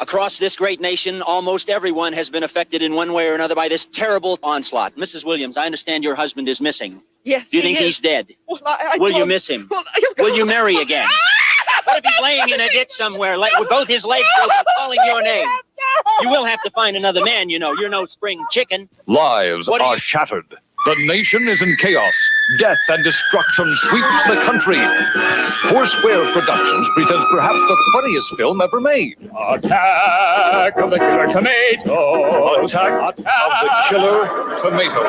Across this great nation, almost everyone has been affected in one way or another by this terrible onslaught. Mrs. Williams, I understand your husband is missing. Yes, Do you think he's dead? Well, Will you miss him? Well, Will you marry again? What if he's laying in a ditch somewhere, with both his legs broken, calling your name? You will have to find another man, you know. You're no spring chicken. Lives are shattered. The nation is in chaos. Death and destruction sweeps the country. Foursquare Productions presents perhaps the funniest film ever made. Attack of the Killer Tomatoes! Attack of the Killer Tomatoes!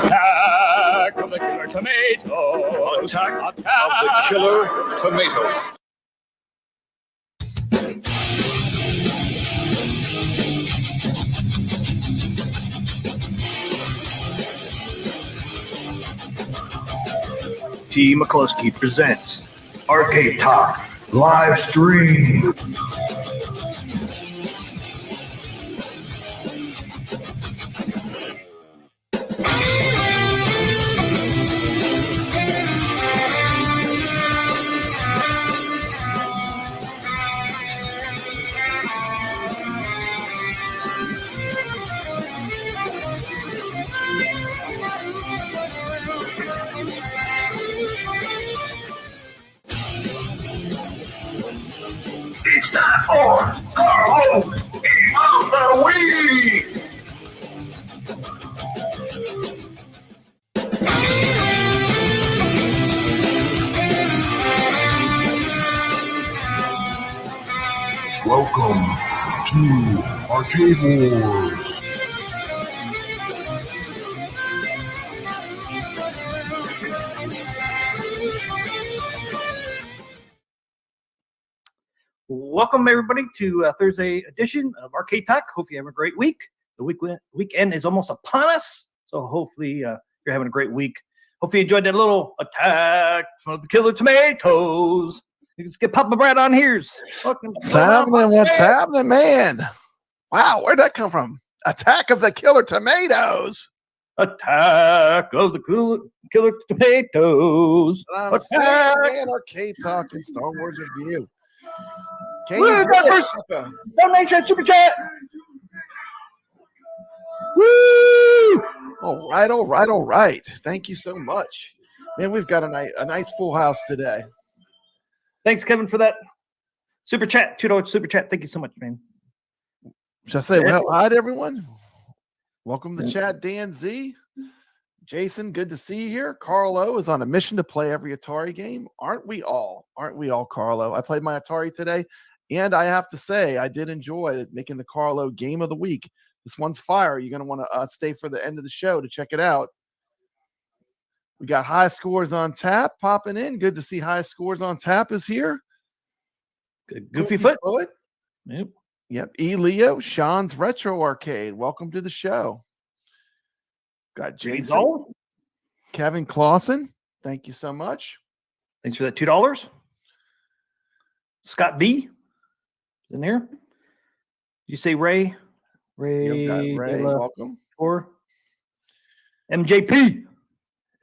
Attack of the Killer Tomatoes! Attack of the Killer Tomatoes! T. McCluskey presents Arcade Talk live stream. It's time for Carlo of the Week. Welcome to Arcade Wars. Welcome, everybody, to Thursday edition of Arcade Talk. Hopefully, you have a great week. The weekend is almost upon us, so hopefully, you're having a great week. Hopefully, you enjoyed that little attack from the Killer Tomatoes. Let's get Papa Brad on here. What's happening, man? Wow, where'd that come from? Attack of the Killer Tomatoes. Attack of the Killer Tomatoes. Attack. Man, Arcade Talk and Star Wars Review. Donation super chat. Woo! All right. Thank you so much, man. We've got a nice full house today. Thanks, Kevin, for that super chat. $2 super chat. Thank you so much, man. Should I say well, hi to everyone? Welcome to chat, Dan Z. Jason, good to see you here. Carlo is on a mission to play every Atari game. Aren't we all, Carlo? I played my Atari today, and I have to say, I did enjoy making the Carlo game of the week. This one's fire. You're going to want to stay for the end of the show to check it out. We got High Scores on Tap popping in. Good to see High Scores on Tap is here. Good. Goofy Foot. Yep. E. Leo, Sean's Retro Arcade. Welcome to the show. Got Jason, Kevin Clausen. Thank you so much. Thanks for that $2. Scott B. is in here. You say Ray? Ray, welcome. Or MJP.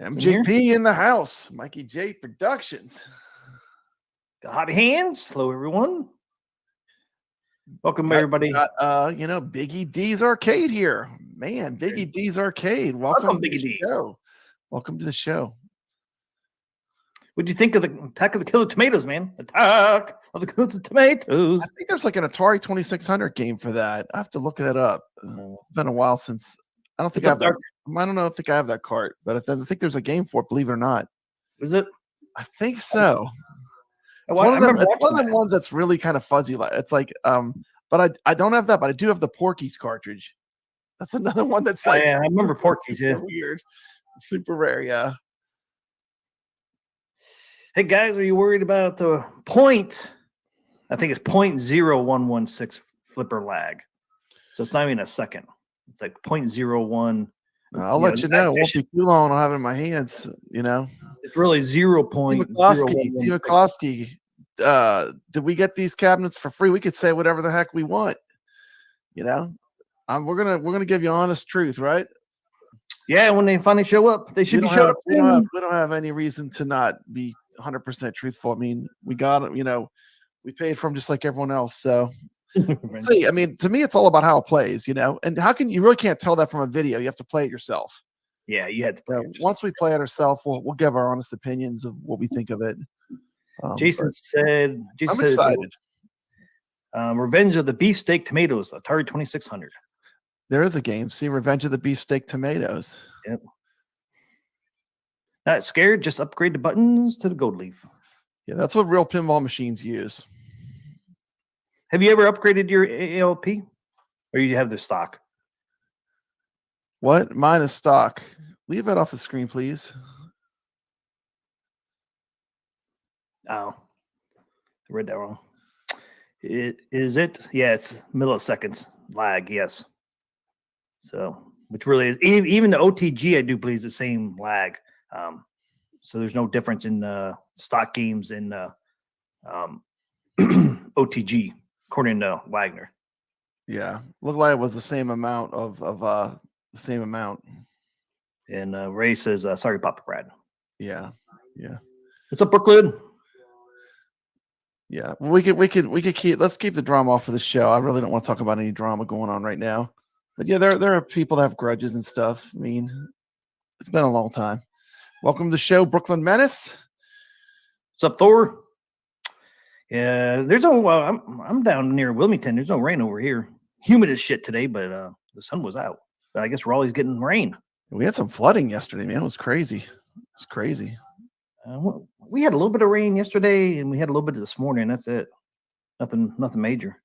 MJP in the house. Mikey J Productions. Got Hobby Hands. Hello, everyone. Welcome, everybody. Got, Biggie D's Arcade here. Man, Biggie D's Arcade. Welcome to the show. Welcome to the show. What'd you think of the Attack of the Killer Tomatoes, man? Attack of the Killer Tomatoes. I think there's like an Atari 2600 game for that. I have to look that up. It's been a while since. I don't think I have that. I don't know. I think I have that cart, but I think there's a game for it. Believe it or not. Is it? I think so. It's one of them ones that's really kind of fuzzy. It's like, but I don't have that, but I do have the Porky's cartridge. That's another one that's like, yeah, I remember Porky's. Yeah, weird, super rare. Yeah. Hey guys, are you worried about the point? I think it's 0.0116 flipper lag, so it's not even a second. It's like 0.01. I'll let you know. It won't be too long. I'll have it in my hands. It's really 0.01. McCloskey, did we get these cabinets for free? We could say whatever the heck we want. We're gonna give you honest truth, right? Yeah, when they finally show up, they should be showing up. We don't have any reason to not be 100% truthful. I mean, we got it. We paid for them just like everyone else. So See, I mean, to me, it's all about how it plays, and how can you really can't tell that from a video. You have to play it yourself. Yeah, you had to play it Once we play it ourselves, we'll give our honest opinions of what we think of it. Jason said, I'm excited. Revenge of the Beefsteak Tomatoes, Atari 2600. There is a game. See, Revenge of the Beefsteak Tomatoes. Yep. Not scared, just upgrade the buttons to the gold leaf. Yeah, that's what real pinball machines use. Have you ever upgraded your ALP? Or you have the stock? What? Mine is stock. Leave that off the screen, please. Oh, I read that wrong. Is it? Yeah, it's milliseconds lag. Yes. So, which really is even the OTG, I do believe, is the same lag. So there's no difference in stock games in OTG, according to Wagner. Yeah, looked like it was the same amount of the same amount. And Ray says, "Sorry, Papa Brad." Yeah. What's up, Brooklyn? Yeah, we could keep. Let's keep the drama off of the show. I really don't want to talk about any drama going on right now. But yeah, there are people that have grudges and stuff. I mean, it's been a long time. Welcome to the show, Brooklyn Menace. What's up, Thor? Yeah, there's no. I'm down near Wilmington. There's no rain over here. Humid as shit today, but the sun was out. But I guess Raleigh's getting rain. We had some flooding yesterday, man. It was crazy. It's crazy. We had a little bit of rain yesterday, and we had a little bit of this morning. That's it. Nothing major.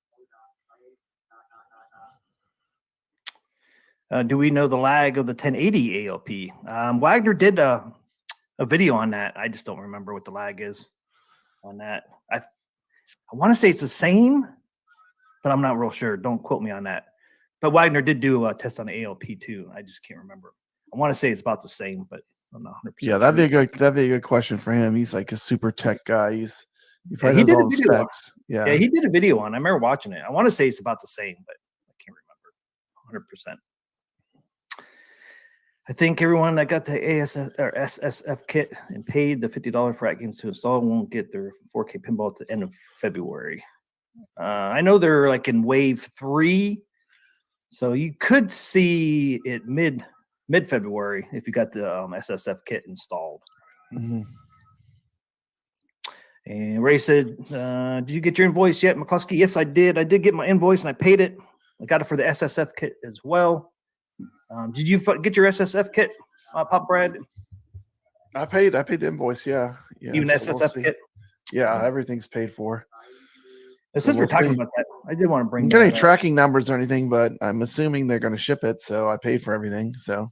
Do we know the lag of the 1080 ALP? Wagner did a video on that. I just don't remember what the lag is on that. I want to say it's the same, but I'm not real sure. Don't quote me on that. But Wagner did do a test on the ALP too. I just can't remember. I want to say it's about the same, but I'm not 100%. Yeah, that'd be a good question for him. He's like a super tech guy. He probably knows all the specs. Yeah, he did a video on. I remember watching it. I want to say it's about the same, but I can't remember 100%. I think everyone that got the SSF kit and paid the $50 for AtGames to install won't get their 4K pinball at the end of February. I know they're like in wave 3, so you could see it mid-February if you got the SSF kit installed. Mm-hmm. And Ray said, did you get your invoice yet, McCluskey? Yes, I did. I did get my invoice and I paid it. I got it for the SSF kit as well. Did you get your SSF kit, Pop Brad? I paid the invoice. Yeah. Even so SSF kit. Yeah, everything's paid for. Since we're talking about that, I did want to bring. Don't get any tracking numbers or anything, but I'm assuming they're going to ship it, so I paid for everything. So,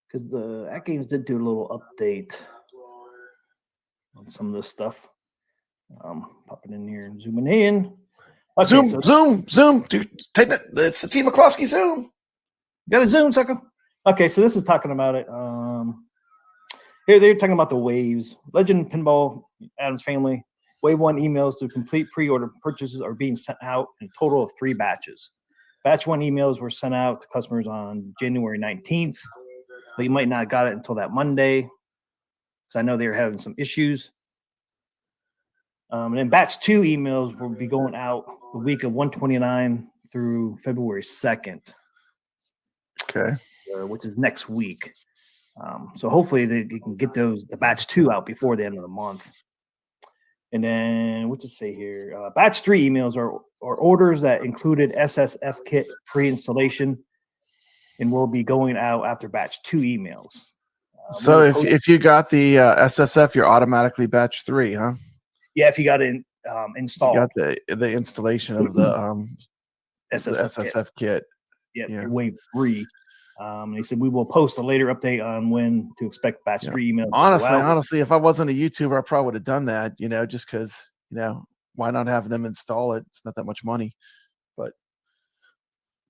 because the AtGames did do a little update on some of this stuff. Popping in here and zooming in. Okay, zoom, dude. Take it. It's the Team McCloskey Zoom. Got a zoom, sucker. Okay, so this is talking about it. Here they're talking about the waves. Legend Pinball, Adams Family. Wave 1 emails to complete pre-order purchases are being sent out in a total of 3 batches. Batch 1 emails were sent out to customers on January 19th, but you might not have got it until that Monday, because I know they were having some issues. And then batch 2 emails will be going out the week of 129 through February 2nd. Okay. Which is next week. So hopefully you can get the batch 2 out before the end of the month. And then what's it say here? Batch 3 emails are orders that included SSF kit pre-installation and will be going out after batch 2 emails. So if you got the SSF, you're automatically batch 3, huh? Yeah, if you got it installed. You got the installation of the SSF kit. Yeah, wave 3. And he said we will post a later update on when to expect batch 3 emails. Honestly, if I wasn't a YouTuber, I probably would have done that, just because, why not have them install it? It's not that much money. But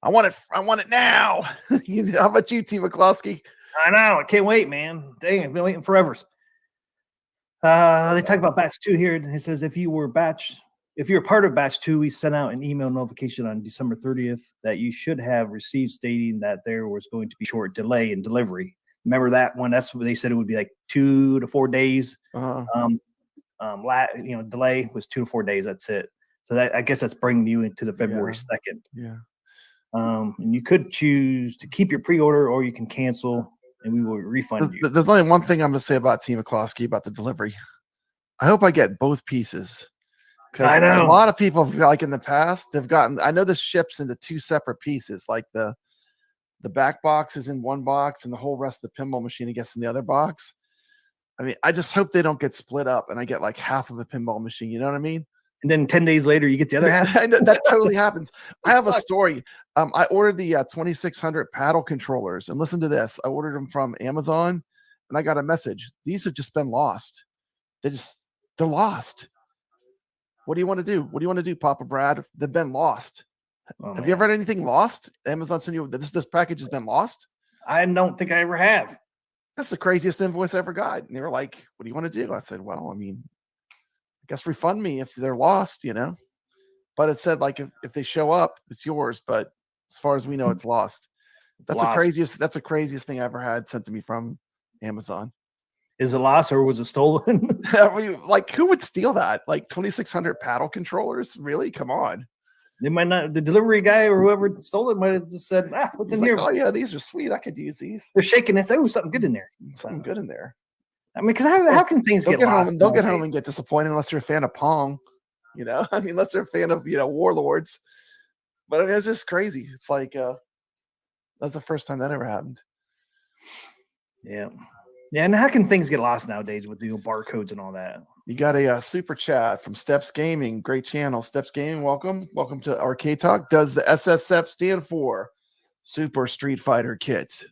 I want it now. How about you, T. McCloskey? I know. I can't wait, man. Dang, I've been waiting forever. They talk about batch 2 here. It says if you're part of batch 2, we sent out an email notification on December 30th that you should have received, stating that there was going to be short delay in delivery. Remember that one? That's what they said it would be like 2 to 4 days. Uh-huh. Delay was 2 to 4 days. That's it. So I guess that's bringing you into the February 2nd. Yeah. And you could choose to keep your pre-order, or you can cancel, and we will refund you. There's only one thing I'm going to say about Team McCloskey about the delivery. I hope I get both pieces. I Because know a lot of people, like in the past, they've gotten. I know this ships into 2 separate pieces. Like the back box is in one box, and the whole rest of the pinball machine, I guess, in the other box. I mean, I just hope they don't get split up, and I get like half of a pinball machine. You know what I mean? And then 10 days later, you get the other half. I know that totally happens. I have a story. I ordered the 2600 paddle controllers, and listen to this. I ordered them from Amazon, and I got a message. These have just been lost. They're lost. What do you want to do? What do you want to do, Papa Brad? They've been lost. Have you ever had anything lost? Amazon sent you this package has been lost? I don't think I ever have. That's the craziest invoice I ever got. And they were like, what do you want to do? I said, well, I mean, I guess refund me if they're lost, you know. But it said like if they show up, it's yours. But as far as we know, it's lost. That's the craziest thing I ever had sent to me from Amazon. Is it lost or was it stolen? I mean, like, who would steal that? Like 2600 paddle controllers? Really? Come on. They might not. The delivery guy or whoever stole it might have just said, what's in here? Oh, yeah, these are sweet. I could use these. They're shaking and say, oh, something good in there. Something good in there. I mean, because how can things get lost? They'll get home and get disappointed unless you're a fan of Pong. You know, I mean, unless they're a fan of, Warlords. But I mean, it's just crazy. It's like, that's the first time that ever happened. Yeah. Yeah, and how can things get lost nowadays with the barcodes and all that? You got a super chat from Steps Gaming. Great channel. Steps Gaming, welcome. Welcome to Arcade Talk. Does the SSF stand for Super Street Fighter Kits?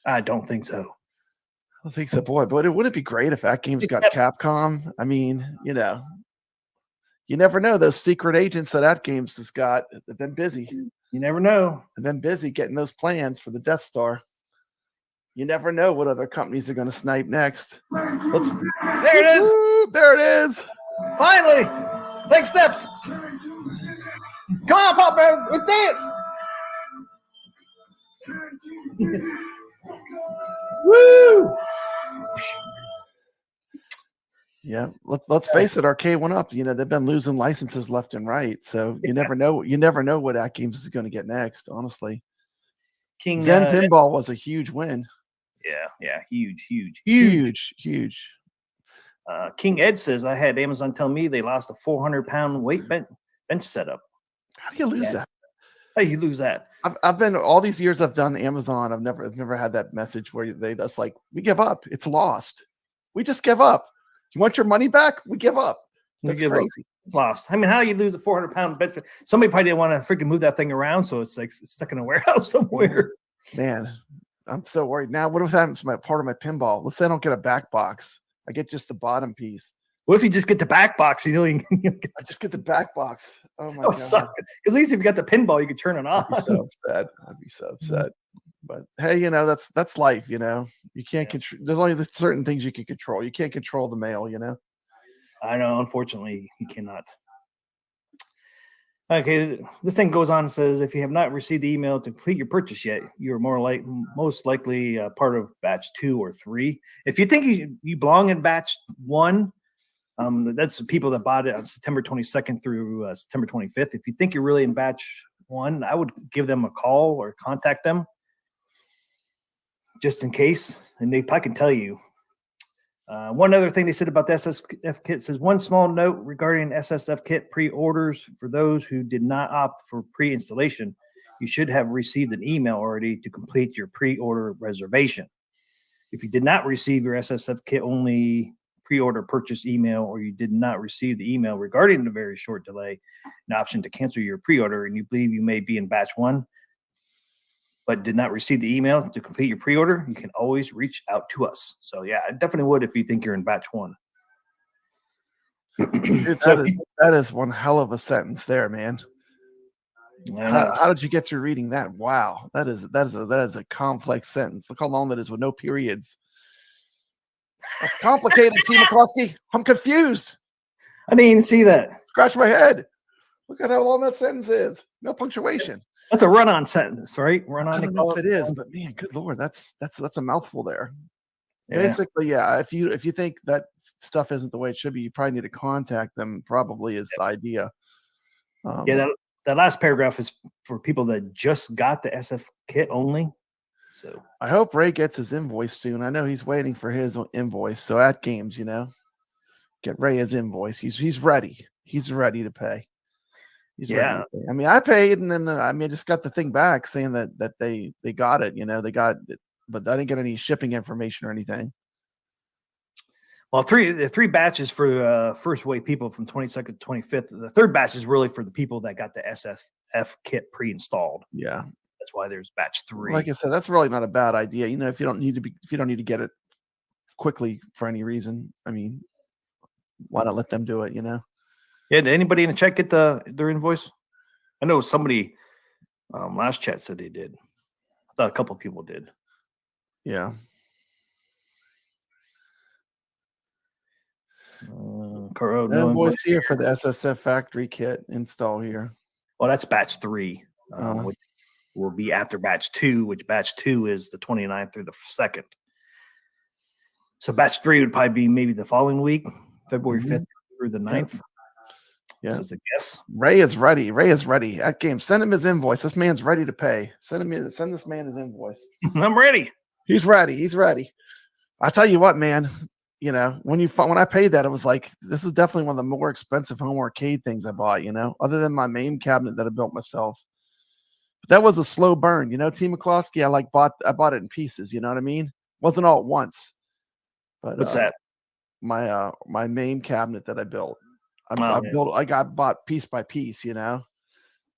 I don't think so. I don't think so, boy. But it wouldn't be great if AtGames got Capcom. I mean, you never know. Those secret agents that AtGames has got, they've been busy. You never know. They've been busy getting those plans for the Death Star. You never know what other companies are going to snipe next. There it is. There it is. Finally. Take steps. Come on, Papa. Let's dance. Woo. Yeah. Let's face it. Arcade went up. They've been losing licenses left and right. So you never know. You never know what AtGames is going to get next, honestly. Zen Pinball was a huge win. Yeah, huge. King Ed says, I had Amazon tell me they lost a 400-pound weight bench setup. How do you lose that? How do you lose that? I've been all these years I've done Amazon. I've never had that message where they just like, we give up. It's lost. We just give up. You want your money back? We give up. That's crazy. It's lost. I mean, how do you lose a 400-pound bench? Somebody probably didn't want to freaking move that thing around, so it's like stuck in a warehouse somewhere. Man, I'm so worried. Now, what if that happens to part of my pinball? Let's say I don't get a back box. I get just the bottom piece. What if you just get the back box? I just get the back box. Oh my god! Because at least if you got the pinball, you could turn it on. I'd be so upset. But hey, that's life. You can't control. There's only certain things you can control. You can't control the mail. I know. Unfortunately, you cannot. Okay, this thing goes on and says, if you have not received the email to complete your purchase yet, you're most likely part of batch 2 or 3. If you think you belong in batch 1, that's the people that bought it on September 22nd through September 25th. If you think you're really in batch 1, I would give them a call or contact them just in case, and I can tell you. One other thing they said about the SSF kit says, one small note regarding SSF kit pre-orders for those who did not opt for pre-installation. You should have received an email already to complete your pre-order reservation. If you did not receive your SSF kit only pre-order purchase email, or you did not receive the email regarding the very short delay, an option to cancel your pre-order, and you believe you may be in batch 1, but did not receive the email to complete your pre-order, you can always reach out to us. So yeah, I definitely would if you think you're in batch 1. That is one hell of a sentence there, man. How did you get through reading that? Wow, that is a complex sentence. Look how long that is with no periods. That's complicated, T. McCloskey. I'm confused. I didn't even see that. Scratch my head. Look at how long that sentence is. No punctuation. That's a run-on sentence, right? Run-on. I don't know if it is, but man, good Lord, that's a mouthful there. Yeah. Basically, yeah. If you think that stuff isn't the way it should be, you probably need to contact them. Probably is the idea. Yeah, that last paragraph is for people that just got the SF kit only. So I hope Ray gets his invoice soon. I know he's waiting for his invoice. So at games, get Ray his invoice. He's ready. He's ready to pay. He's ready to pay. I mean, I paid, and then I just got the thing back saying that they got it. They got it, but I didn't get any shipping information or anything. Well, the three batches for first wave people from 22nd to 25th. The third batch is really for the people that got the SFF kit pre-installed. Yeah, that's why there's batch 3. Like I said, that's really not a bad idea. If you don't need to get it quickly for any reason, I mean, why not let them do it? Yeah. Did anybody in the chat get their invoice? I know somebody last chat said they did. I thought a couple of people did. Yeah. No invoice here for the SSF factory kit install here. Well, that's batch 3, which will be after batch 2, which batch 2 is the 29th through the 2nd. So batch 3 would probably be maybe the following week, February 5th through the 9th. Yeah. Just a guess. Ray is ready. At game. Send him his invoice. This man's ready to pay. Send this man his invoice. I'm ready. He's ready. I tell you what, man. When I paid that, it was like, this is definitely one of the more expensive home arcade things I bought, other than my main cabinet that I built myself. But that was a slow burn, T. McCloskey. I bought it in pieces, you know what I mean? Wasn't all at once. But what's that? My main cabinet that I built. I got bought piece by piece,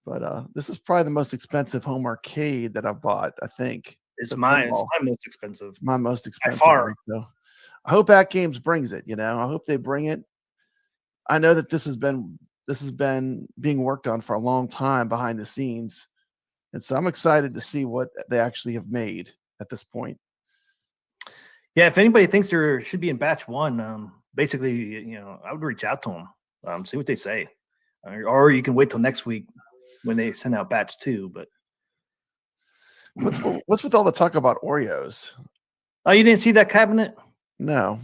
But this is probably the most expensive home arcade that I've bought, I think. It's my most expensive. My most expensive. By far. So I hope At Games brings it, I hope they bring it. I know that this has been being worked on for a long time behind the scenes. And so I'm excited to see what they actually have made at this point. Yeah, if anybody thinks there should be in batch 1, basically, I would reach out to them, see what they say. Or you can wait till next week when they send out batch 2. But what's with all the talk about Oreos? Oh, you didn't see that cabinet? No.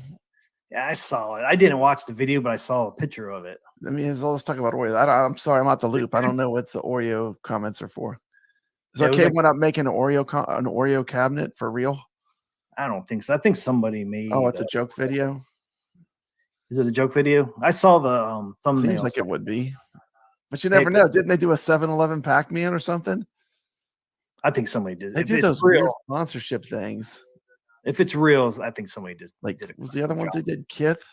Yeah, I saw it. I didn't watch the video, but I saw a picture of it. I mean, there's all this talk about Oreos. I'm sorry, I'm out the loop. I don't know what the Oreo comments are for. Is Arcade went up making an Oreo cabinet for real? I don't think so. I think somebody made. Oh, it's a joke video. Is it a joke video? I saw the thumbnail. Seems like it would be, but you never know. Didn't they do a 7-Eleven Pac-Man or something? I think somebody did. They do those weird sponsorship things. If it's real, I think somebody did. Did it. Was the other ones they did? Kith.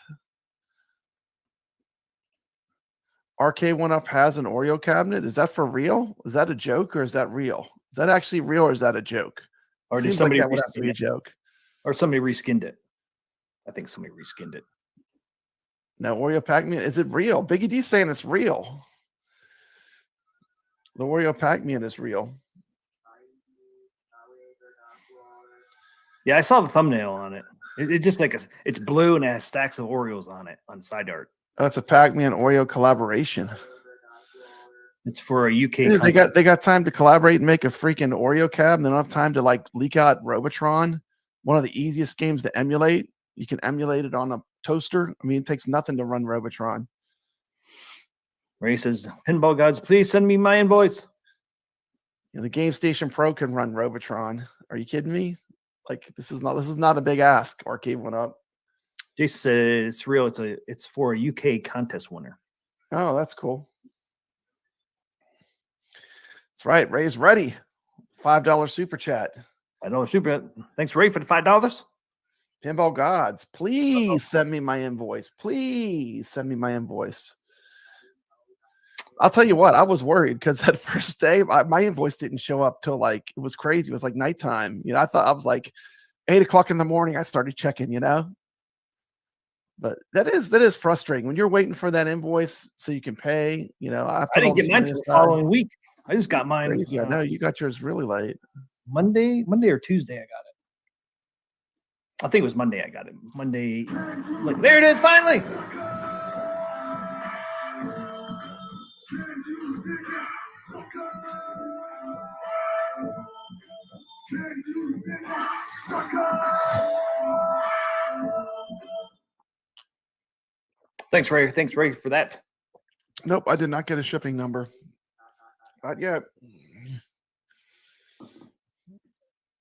Arcade One Up has an Oreo cabinet. Is that for real? Is that a joke or is that real? Is that actually real or is that a joke? Or did somebody that would have to be a joke? Or somebody reskinned it. I think somebody reskinned it. No, Oreo Pac-Man. Is it real? Biggie D's saying it's real. The Oreo Pac-Man is real. Yeah, I saw the thumbnail on it. It's just like it's blue and it has stacks of Oreos on it on side art. Oh, it's a Pac-Man Oreo collaboration. It's for a UK. Yeah, they got time to collaborate and make a freaking Oreo cab, and they don't have time to leak out Robotron, one of the easiest games to emulate. You can emulate it on a toaster. I mean, it takes nothing to run Robotron. Ray says, "Pinball gods, please send me my invoice." The Game Station Pro can run Robotron. Are you kidding me? This is not a big ask. Arcade One Up. Jason said it's real. It's for a UK contest winner. Oh, that's cool. That's right. Ray's ready. $5 super chat. $5 super. Thanks, Ray, for the $5. Pinball gods, please send me my invoice. Please send me my invoice. I'll tell you what, I was worried because that first day, my invoice didn't show up till it was crazy. It was like nighttime. I thought I was 8 o'clock in the morning. I started checking, But that is frustrating when you're waiting for that invoice so you can pay. I didn't get mine until the following week. I just got mine. Crazy. I know you got yours really late. Monday or Tuesday, I got it. I think it was Monday. I got it. Monday. There it is, finally. Thanks, Ray. Thanks, Ray, for that. Nope, I did not get a shipping number. Not yet.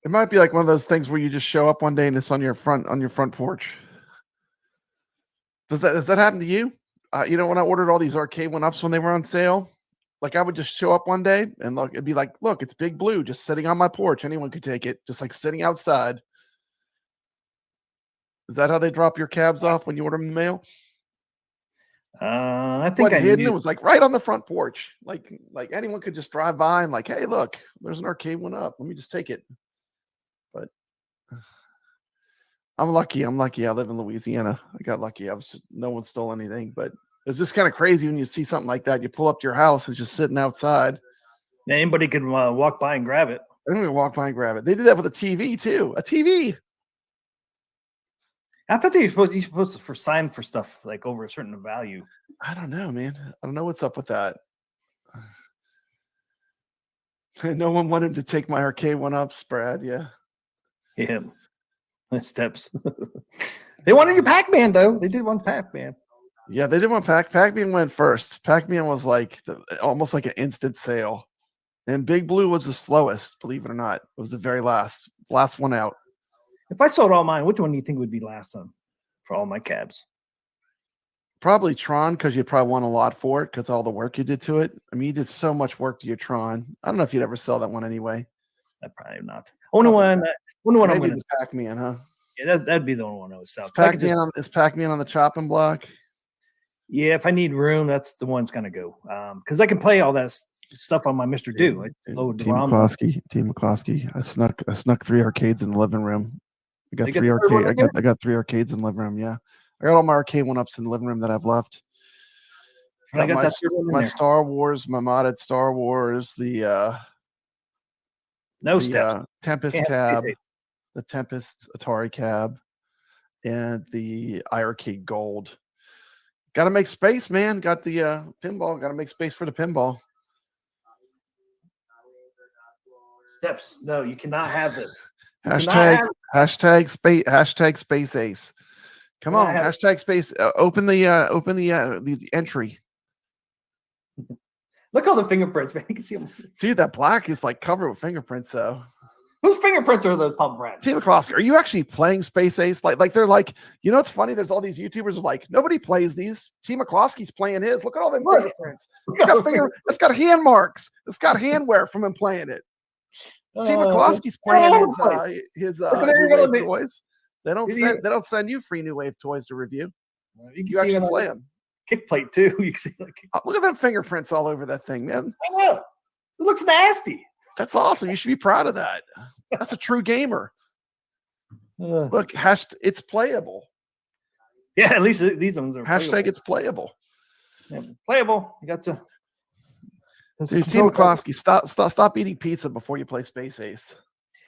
It might be like one of those things where you just show up one day and it's on your front porch. Does that happen to you? When I ordered all these arcade 1-ups when they were on sale, like I would just show up one day and look, it'd be like, look, it's Big Blue just sitting on my porch. Anyone could take it, just like sitting outside. Is that how they drop your cabs off when you order them in the mail? I think It was like right on the front porch. Like anyone could just drive by and like, hey, look, there's an arcade 1-up. Let me just take it. But I'm lucky. I live in Louisiana. I got lucky. No one stole anything. But it's just kind of crazy when you see something like that. You pull up to your house, it's just sitting outside. Anybody could walk by and grab it. Anybody walk by and grab it. They did that with a TV too. A TV. I thought you're supposed to sign for stuff like over a certain value. I don't know, man. I don't know what's up with that. No one wanted to take my arcade 1-ups, Brad. Yeah. Yeah. Steps. They wanted your Pac-Man though. They did want Pac-Man. Yeah, they did want Pac-Man went first. Pac-Man was like almost like an instant sale. And Big Blue was the slowest, believe it or not. It was the very last one out. If I sold all mine, which one do you think would be last on for all my cabs? Probably Tron, because you'd probably want a lot for it because all the work you did to it. I mean, you did so much work to your Tron. I don't know if you'd ever sell that one anyway. Probably not. Only one I'm Maybe going the Pac-Man, huh? Yeah, that'd be the only one I would sell. Is Pac-Man on the chopping block? Yeah, if I need room, that's the one that's gonna go. Because I can play all that stuff on my Mr. Do. Team McCloskey. I snuck 3 arcades in the living room. I got 3 arcades. I got 3 arcades in the living room. Yeah, I got all my arcade 1-ups in the living room that I've left. I got my Star Wars, my modded Star Wars, the Tempest cab, the Tempest Atari cab, and the iiRcade Gold. Got to make space, man. Got the pinball. Got to make space for the pinball. Steps. No, you cannot have this. Hashtag space ace. Come on, hashtag space. Open the entry. Look all the fingerprints, man. You can see them. Dude, that black is like covered with fingerprints, though. Whose fingerprints are those, Papa Brad? Team McCloskey, are you actually playing Space Ace? Like they're like, it's funny. There's all these YouTubers are like, nobody plays these. Team McCloskey's playing his. Look at all them fingerprints. It's got hand marks. It's got hand wear from him playing it. Team McCloskey's playing his New Wave toys. They don't send you free New Wave toys to review. You actually play them. Kick plate too. You can see look at them fingerprints all over that thing, man. I know. It looks nasty. That's awesome. You should be proud of that. That's a true gamer. Look, it's playable. Yeah, at least these ones are hashtag playable. It's playable. Yeah, playable. You got to. Dude, Team McCloskey, stop eating pizza before you play Space Ace.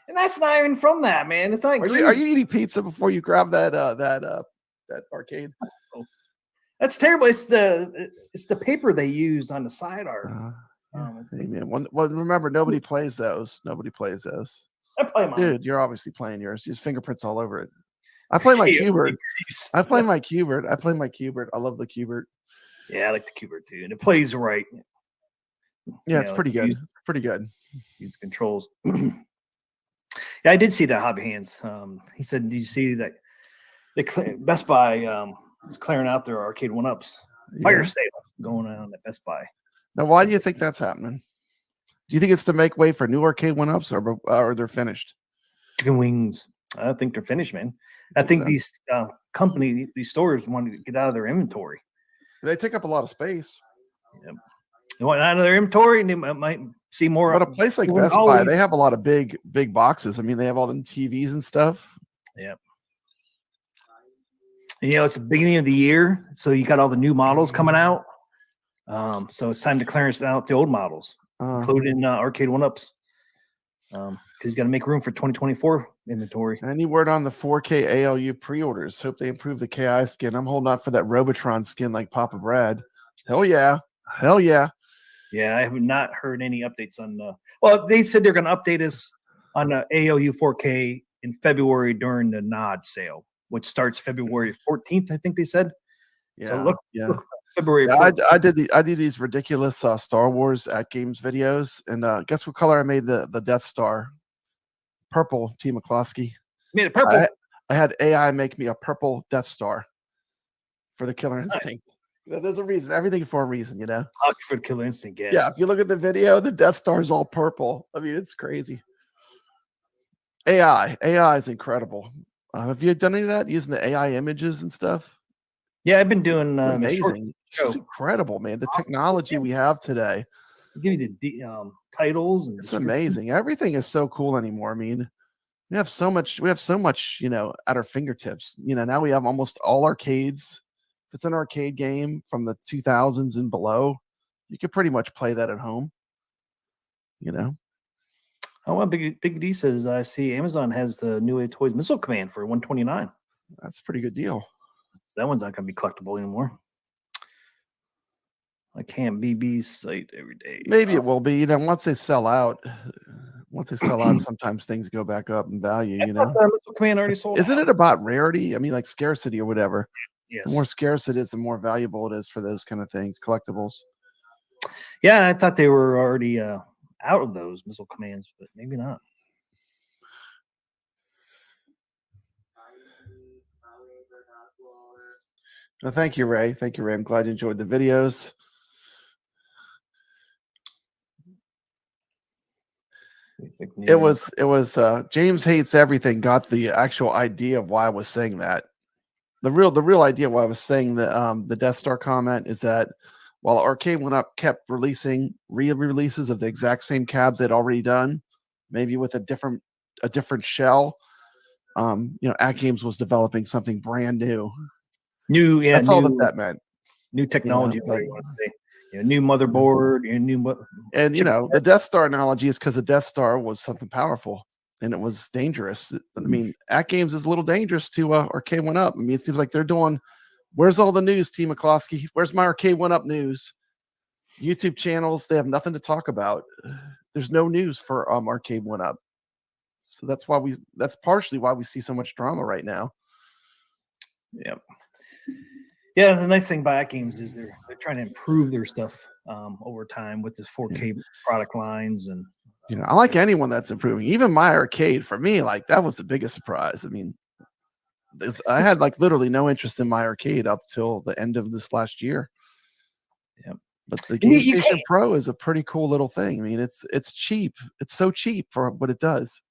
And that's not even from that, man. It's not. Are you eating pizza before you grab that arcade? Oh, that's terrible. It's the paper they use on the side art. Hey, man. Remember, nobody plays those. Nobody plays those. I play mine. Dude, you're obviously playing yours. There's fingerprints all over it. I play my Cubert. I play my Cubert. I love the Cubert. Yeah, I like the Cubert too, and it plays right. Yeah, it's pretty good. It's pretty good. Use controls. Yeah, I did see that Hobby Hands. He said, "Did you see that? Best Buy is clearing out their arcade 1-ups fire sale going on at Best Buy." Now, why do you think that's happening? Do you think it's to make way for new arcade 1-ups, or they're finished? Chicken wings. I don't think they're finished, man. I think these these stores want to get out of their inventory. They take up a lot of space. Yep. They want out of their inventory, and they might see more. But a place like Best Buy, they have a lot of big boxes. I mean, they have all them TVs and stuff. Yep. And, it's the beginning of the year, so you got all the new models coming out. So it's time to clearance out the old models, including arcade 1-ups. Because you got to make room for 2024 inventory. Any word on the 4K ALU pre-orders? Hope they improve the KI skin. I'm holding out for that Robotron skin like Papa Brad. Hell yeah. Yeah, I have not heard any updates on well, they said they're going to update us on the ALU 4K in February during the NOD sale, which starts February 14th, I think they said. Yeah. So look February. Yeah, 14th. I did these ridiculous Star Wars at Games videos, and guess what color I made the Death Star? Purple. T. McCloskey. Made it purple. I had AI make me a purple Death Star for the Killer Instinct. There's a reason. Everything for a reason, you know. For the Killer Instinct. Yeah. If you look at the video, the Death Star is all purple. I mean, it's crazy. AI is incredible. Have you done any of that using the AI images and stuff? Yeah, I've been doing amazing. It's incredible, man. The technology we have today. Give you the titles. And it's amazing. Everything is so cool anymore. I mean, we have so much, you know, at our fingertips. You know, now we have almost all arcades. If it's an arcade game from the 2000s and below, you could pretty much play that at home. You know. Oh, well, Big D says I see Amazon has the new Toys Missile Command for $129. That's a pretty good deal. So that one's not going to be collectible anymore. I can't BB site every day. Maybe it will be. You know, once they sell out, sometimes things go back up in value. You know, Missile Command already sold. Isn't it about rarity? I mean, like scarcity or whatever. Yes. The more scarce it is, the more valuable it is for those kind of things, collectibles. Yeah, I thought they were already out of those Missile Commands, but maybe not. Well, thank you, Ray. Thank you, Ray. I'm glad you enjoyed the videos. It was James Hates Everything got the actual idea of why I was saying that. The real idea why I was saying the Death Star comment is that while Arcade One Up kept releasing re-releases of the exact same cabs they'd already done, maybe with a different shell, you know, AtGames was developing something brand new. That's all that meant. New technology, you know, like, new motherboard, and you know, the Death Star analogy is because the Death Star was something powerful and it was dangerous. I mean, AtGames is a little dangerous to Arcade One Up. I mean, it seems like they're doing. Where's all the news, T. McCloskey? Where's my Arcade One Up news? YouTube channels, they have nothing to talk about. There's no news for Arcade One Up. So that's partially why we see so much drama right now. Yep. Yeah, the nice thing about AtGames is they're trying to improve their stuff over time with this 4K product lines, and you know, I like anyone that's improving. Even my arcade, for me, like that was the biggest surprise. I mean, I had like literally no interest in my arcade up till the end of this last year. Yep. But the Game Station Pro is a pretty cool little thing. I mean, it's cheap. It's so cheap for what it does.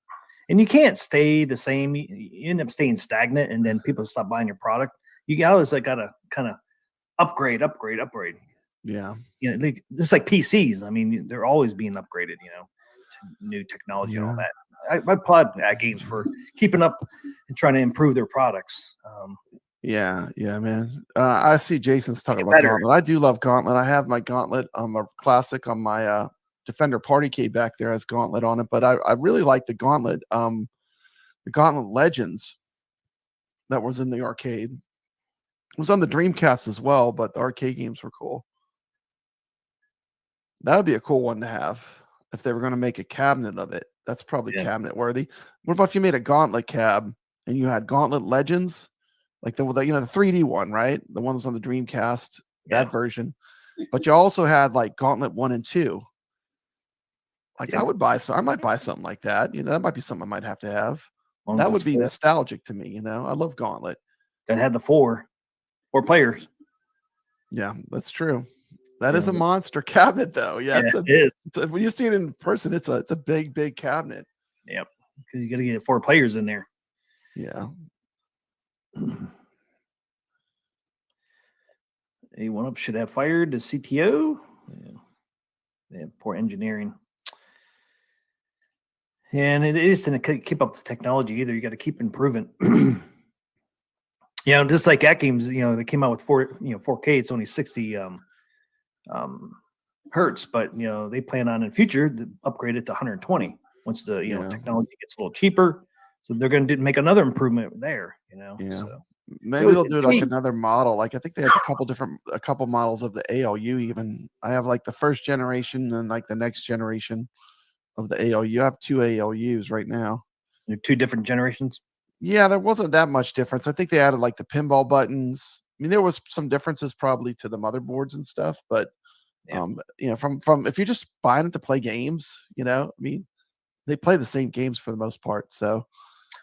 And you can't stay the same. You end up staying stagnant, and then people stop buying your product. You always like gotta kind of upgrade. Yeah. You know, just like PCs. I mean, they're always being upgraded. You know, to new technology and all that. I applaud AtGames for keeping up and trying to improve their products. Yeah, man. I see Jason's talking about Gauntlet. I do love Gauntlet. I have my Gauntlet a classic on my Defender Party Cade back there has Gauntlet on it, but I really like the Gauntlet Legends that was in the arcade. It was on the Dreamcast as well, but the arcade games were cool. That would be a cool one to have if they were going to make a cabinet of it. That's probably cabinet worthy. What about if you made a Gauntlet cab and you had Gauntlet Legends, like the 3D one, right? The ones on the Dreamcast, that version. But you also had like Gauntlet 1 and 2. Like I might buy something like that. You know, that might be something I might have to have. That would be nostalgic to me. You know, I love Gauntlet. That had the four players. Yeah, that's true. That is a monster cabinet, though. Yeah, it is. When you see it in person, it's a big cabinet. Yep, because you got to get 4 players in there. Yeah. A1 Up should have fired the CTO. Yeah, poor engineering. And it is to keep up the technology either. You got to keep improving. You know, just like AtGames, you know, they came out with 4K. It's only 60 hertz, but you know, they plan on in future to upgrade it to 120 once the technology gets a little cheaper. So they're going to make another improvement there. You know, so maybe they'll do like another model. Like I think they have a couple models of the ALU. Even I have like the first generation and like the next generation of the ALU. I have 2 ALUs right now. They're 2 different generations. Yeah, there wasn't that much difference. I think they added like the pinball buttons, mean, there was some differences probably to the motherboards and stuff, but Yeah. from if you're just buying it to play games, I mean, they play the same games for the most part. So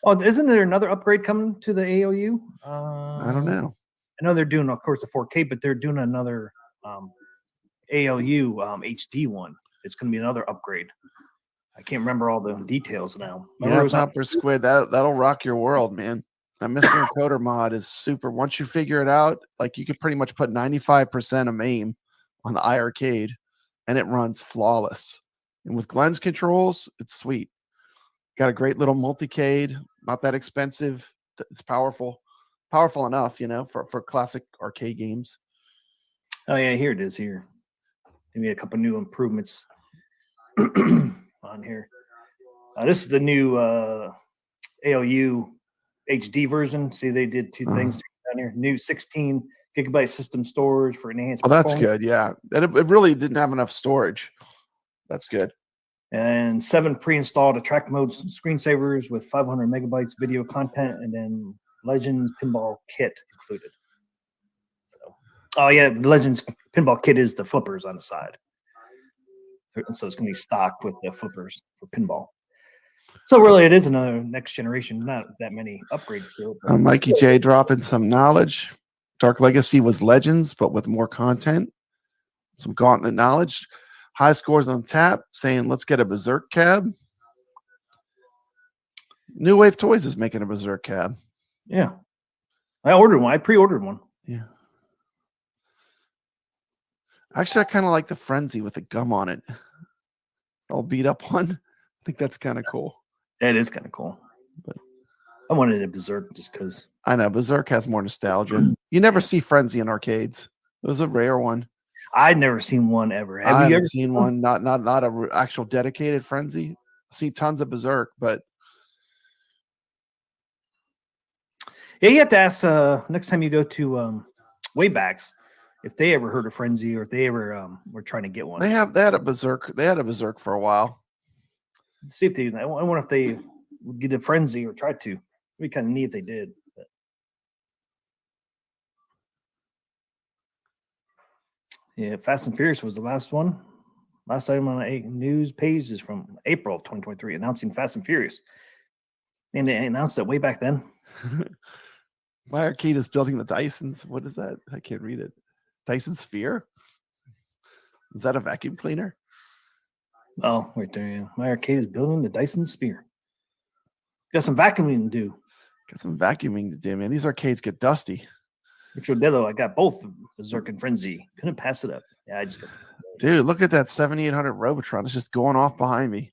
Oh, isn't there another upgrade coming to the AOU? I don't know. I know they're doing, of course, the 4K, but they're doing another AOU HD one. It's going to be another upgrade. I can't remember all the details now. Yeah, Topper Squid, that'll rock your world, man. That Mr. Encoder mod is super. Once you figure it out, like you could pretty much put 95% of MAME on the iArcade, and it runs flawless. And with Glenn's controls, it's sweet. Got a great little multicade, not that expensive. It's powerful enough, for classic arcade games. Oh yeah, here it is. Here, give me a couple new improvements on here. This is the new AOU HD version. See, they did two things down here. New 16 gigabyte system storage for enhanced. Oh, that's good. Yeah, it really didn't have enough storage. That's good. And 7 pre-installed attract mode screensavers with 500 megabytes video content, and then Legends Pinball Kit included. So, oh yeah, the Legends Pinball Kit is the flippers on the side. So it's going to be stocked with the flippers for pinball. So really, it is another next generation. Not that many upgrades to it. Mikey J dropping some knowledge. Dark Legacy was Legends, but with more content. Some Gauntlet knowledge. High scores on tap, saying let's get a Berserk cab. New Wave Toys is making a Berserk cab. Yeah, I ordered one. I pre-ordered one. Yeah. Actually, I kind of like the Frenzy with the gum on it. All beat up one. I think that's kind of cool. It is kind of cool. But I wanted a Berserk just because. I know Berserk has more nostalgia. You never see Frenzy in arcades. It was a rare one. I'd never seen one ever. I haven't seen one. Not a actual dedicated Frenzy. I see tons of Berserk, but yeah, you have to ask next time you go to Waybacks if they ever heard of Frenzy or if they ever were trying to get one. They had a Berserk. They had a Berserk for a while. See if they. I wonder if they would get a Frenzy or try to. It'd be kind of neat if they did. But. Yeah, Fast and Furious was the last one. Last item on a news page is from April of 2023, announcing Fast and Furious. And they announced that way back then. My arcade is building the Dyson's. What is that? I can't read it. Dyson Sphere? Is that a vacuum cleaner? Oh, right there. Yeah. My arcade is building the Dyson Sphere. Got some vacuuming to do. Got some vacuuming to do, man. These arcades get dusty. Richard Dello, I got both Berserk and Frenzy. Couldn't pass it up. Yeah, I just got. Dude, look at that 7800 Robotron. It's just going off behind me.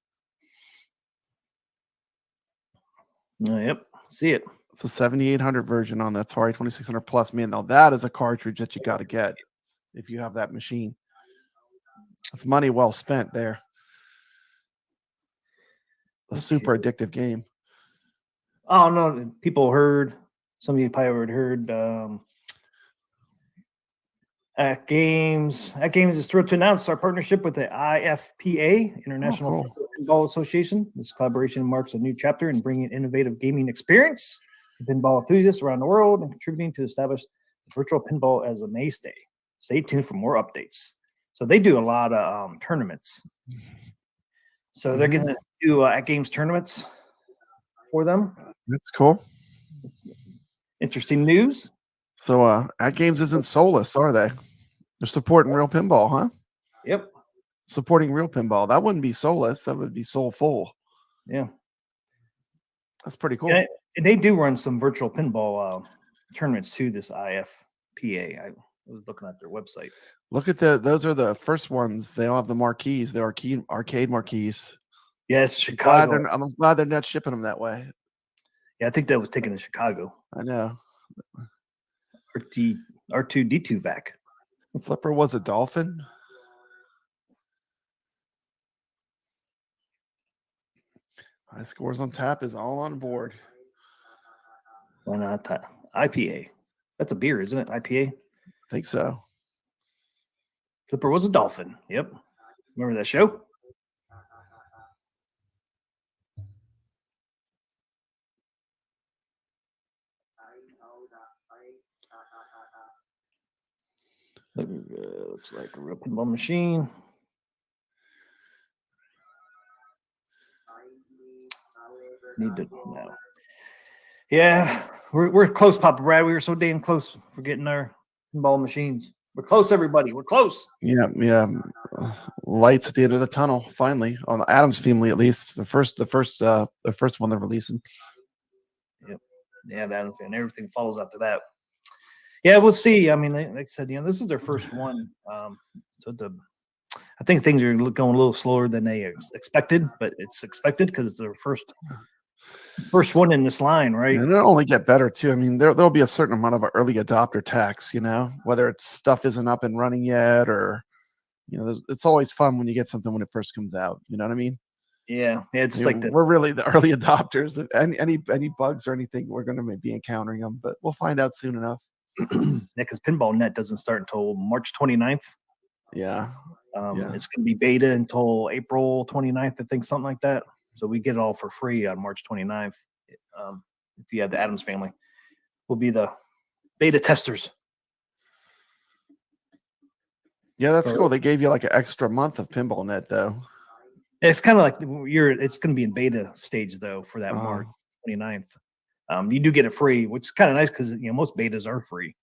Yep, see it. It's a 7800 version on the Atari 2600 Plus. Man, now that is a cartridge that you got to get if you have that machine. It's money well spent there. A super addictive game. Oh no, people heard. Some of you probably heard. AtGames is thrilled to announce our partnership with the IFPA, International Pinball Association. This collaboration marks a new chapter in bringing innovative gaming experience to pinball enthusiasts around the world and contributing to establish virtual pinball as a mainstay. Stay tuned for more updates. So they do a lot of tournaments. So they're going to do AtGames tournaments for them. That's cool. Interesting news. So AtGames isn't soulless, are they? They're supporting real pinball, huh? Yep. Supporting real pinball. That wouldn't be soulless. That would be soulful. Yeah. That's pretty cool. And they do run some virtual pinball tournaments to this IFPA. I was looking at their website. Look at those are the first ones. They all have the marquees. They're arcade marquees. Yes, Chicago. I'm glad they're not shipping them that way. Yeah, I think that was taken to Chicago. I know. R2D2 vac. The flipper was a dolphin. High scores on tap is all on board. Why not that? IPA. That's a beer, isn't it? IPA? I think so. Flipper was a dolphin. Yep. Remember that show? Looks like a real pinball machine. Need to no. Yeah, we're close, Papa Brad. We were so damn close for getting our pinball machines. We're close, everybody. We're close. Yeah. Lights at the end of the tunnel. Finally, on the Adams Family, at least the first one they're releasing. Yep. Yeah, that and everything follows after that. Yeah, we'll see. I mean, like I said, this is their first one, so I think things are going a little slower than they expected, but it's expected because it's their first one in this line, right? And it'll only get better too. I mean, there'll be a certain amount of early adopter tax, whether it's stuff isn't up and running yet, or it's always fun when you get something when it first comes out. You know what I mean? Yeah, it's like we're really the early adopters. Any bugs or anything, we're going to be encountering them, but we'll find out soon enough. Yeah, because Pinball Net doesn't start until March 29th. Yeah. It's going to be beta until April 29th, I think, something like that. So we get it all for free on March 29th. If you have the Adams Family, we'll be the beta testers. Yeah, that's cool. They gave you like an extra month of Pinball Net, though. It's kind of like it's going to be in beta stage, though, for that March 29th. You do get it free, which is kind of nice because most betas are free.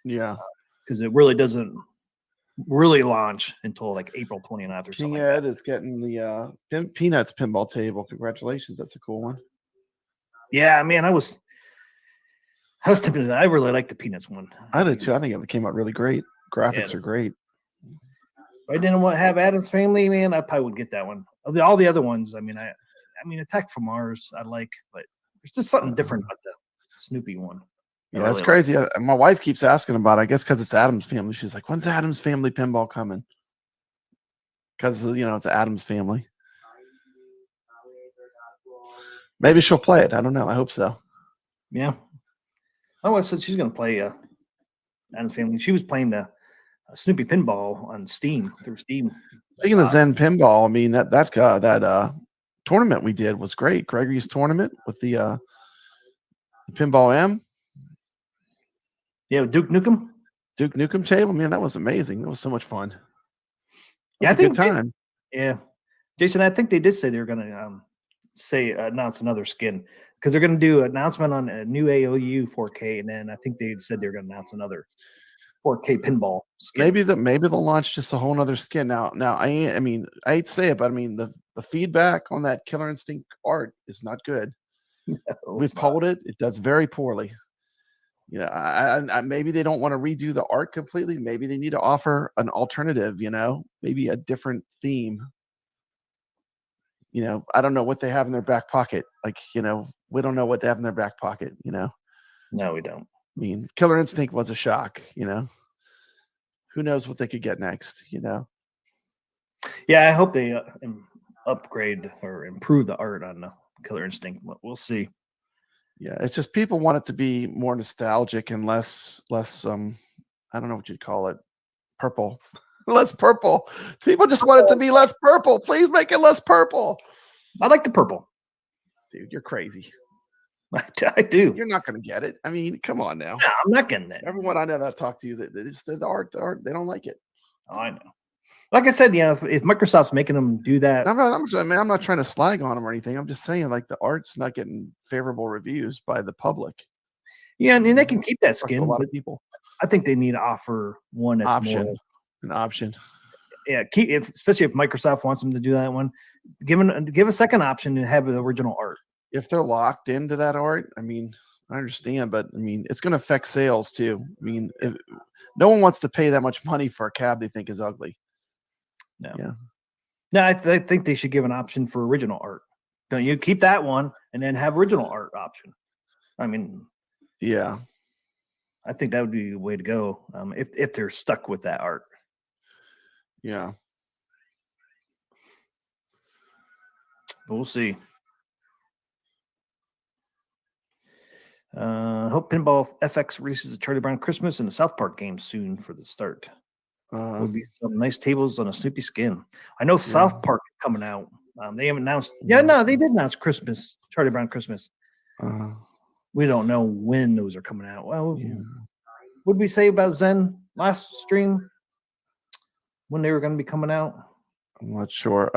Yeah, because it really doesn't really launch until like April 29th or something. King Ed is getting the Peanuts pinball table. Congratulations, that's a cool one. Yeah, man, I was tempted. I really like the Peanuts one. I did too. I think it came out really great. Graphics are great. If I didn't want to have Adam's Family, man, I probably would get that one. All the other ones, I mean, Attack from Mars, I like, but there's just something different about the Snoopy one. Yeah, it's crazy. My wife keeps asking about it. I guess because it's Adam's Family. She's like, when's Adam's Family pinball coming? Because, it's Adam's Family. Maybe she'll play it. I don't know. I hope so. Yeah. My wife said she's going to play Adam's Family. She was playing the Snoopy pinball on Steam, through Steam. Speaking of Zen pinball, I mean, that tournament we did was great. Gregory's tournament with the Pinball M. Yeah, with Duke Nukem. Duke Nukem table, man, that was amazing. That was so much fun. Yeah, I think good time. Jason, I think they did say they were going to announce another skin because they're going to do an announcement on a new AOU 4K, and then I think they said they were going to announce another 4K pinball skin. Maybe they'll launch just a whole other skin. Now I hate to say it, but I mean the feedback on that Killer Instinct art is not good. No, we've polled it; it does very poorly. I maybe they don't want to redo the art completely. Maybe they need to offer an alternative. Maybe a different theme. I don't know what they have in their back pocket. Like, we don't know what they have in their back pocket. No, we don't. I mean, Killer Instinct was a shock. Who knows what they could get next? Yeah, I hope they upgrade or improve the art on the Killer Instinct. We'll see. Yeah, it's just people want it to be more nostalgic and less I don't know what you'd call it, purple. Less purple. People just want it to be less purple. Please make it less purple. I like the purple. Dude, you're crazy. I do. You're not going to get it. I mean, come on now. No, I'm not getting it. Everyone I know that talked to you, that it's the art, they don't like it. Oh, I know. Like I said, if Microsoft's making them do that, I'm not trying to slag on them or anything. I'm just saying, like, the art's not getting favorable reviews by the public. Yeah, and they can keep that skin. A lot of people. I think they need to offer one that's an option. Yeah, especially if Microsoft wants them to do that one, give a second option and have the original art. If they're locked into that art, I mean, I understand, but I mean, it's going to affect sales too. I mean, no one wants to pay that much money for a cab they think is ugly. No. Yeah. No, I think they should give an option for original art. Don't you keep that one and then have original art option? I mean, yeah, I think that would be the way to go. If they're stuck with that art. Yeah. We'll see. Hope Pinball FX releases the Charlie Brown Christmas and the South Park game soon for the start. There'll be some nice tables on a Snoopy skin. I know South Park is coming out. They haven't announced. Yeah, no, they did announce Christmas, Charlie Brown Christmas. We don't know when those are coming out. Well, what did we say about Zen last stream? when they were going to be coming out. I'm not sure.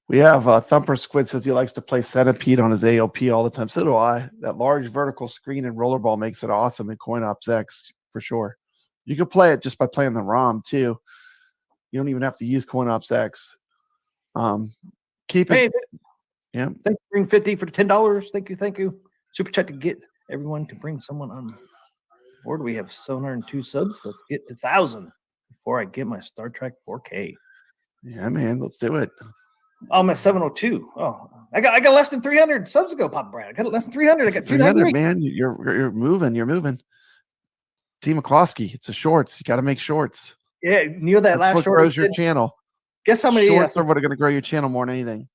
We have Thumper Squid says he likes to play Centipede on his AOP all the time. So do I. That large vertical screen and rollerball makes it awesome in CoinOps X for sure. You can play it just by playing the ROM too. You don't even have to use CoinOps X. Keep it. Hey, Yeah. thanks for bringing 50 for the $10. Thank you. Super chat to get everyone to bring someone on board. We have 702 subs. Let's get to 1,000 before I get my Star Trek 4K. Yeah, man. Let's do it. Oh, I'm at 702. Oh, I got less than 300 subs ago, Papa Brad. I got less than 300. I got 300, man. You're moving. You're moving. T. McCloskey. It's a shorts. You got to make shorts. Yeah, near that That's last what short. grows your channel. Guess how many shorts are what are going to grow your channel more than anything.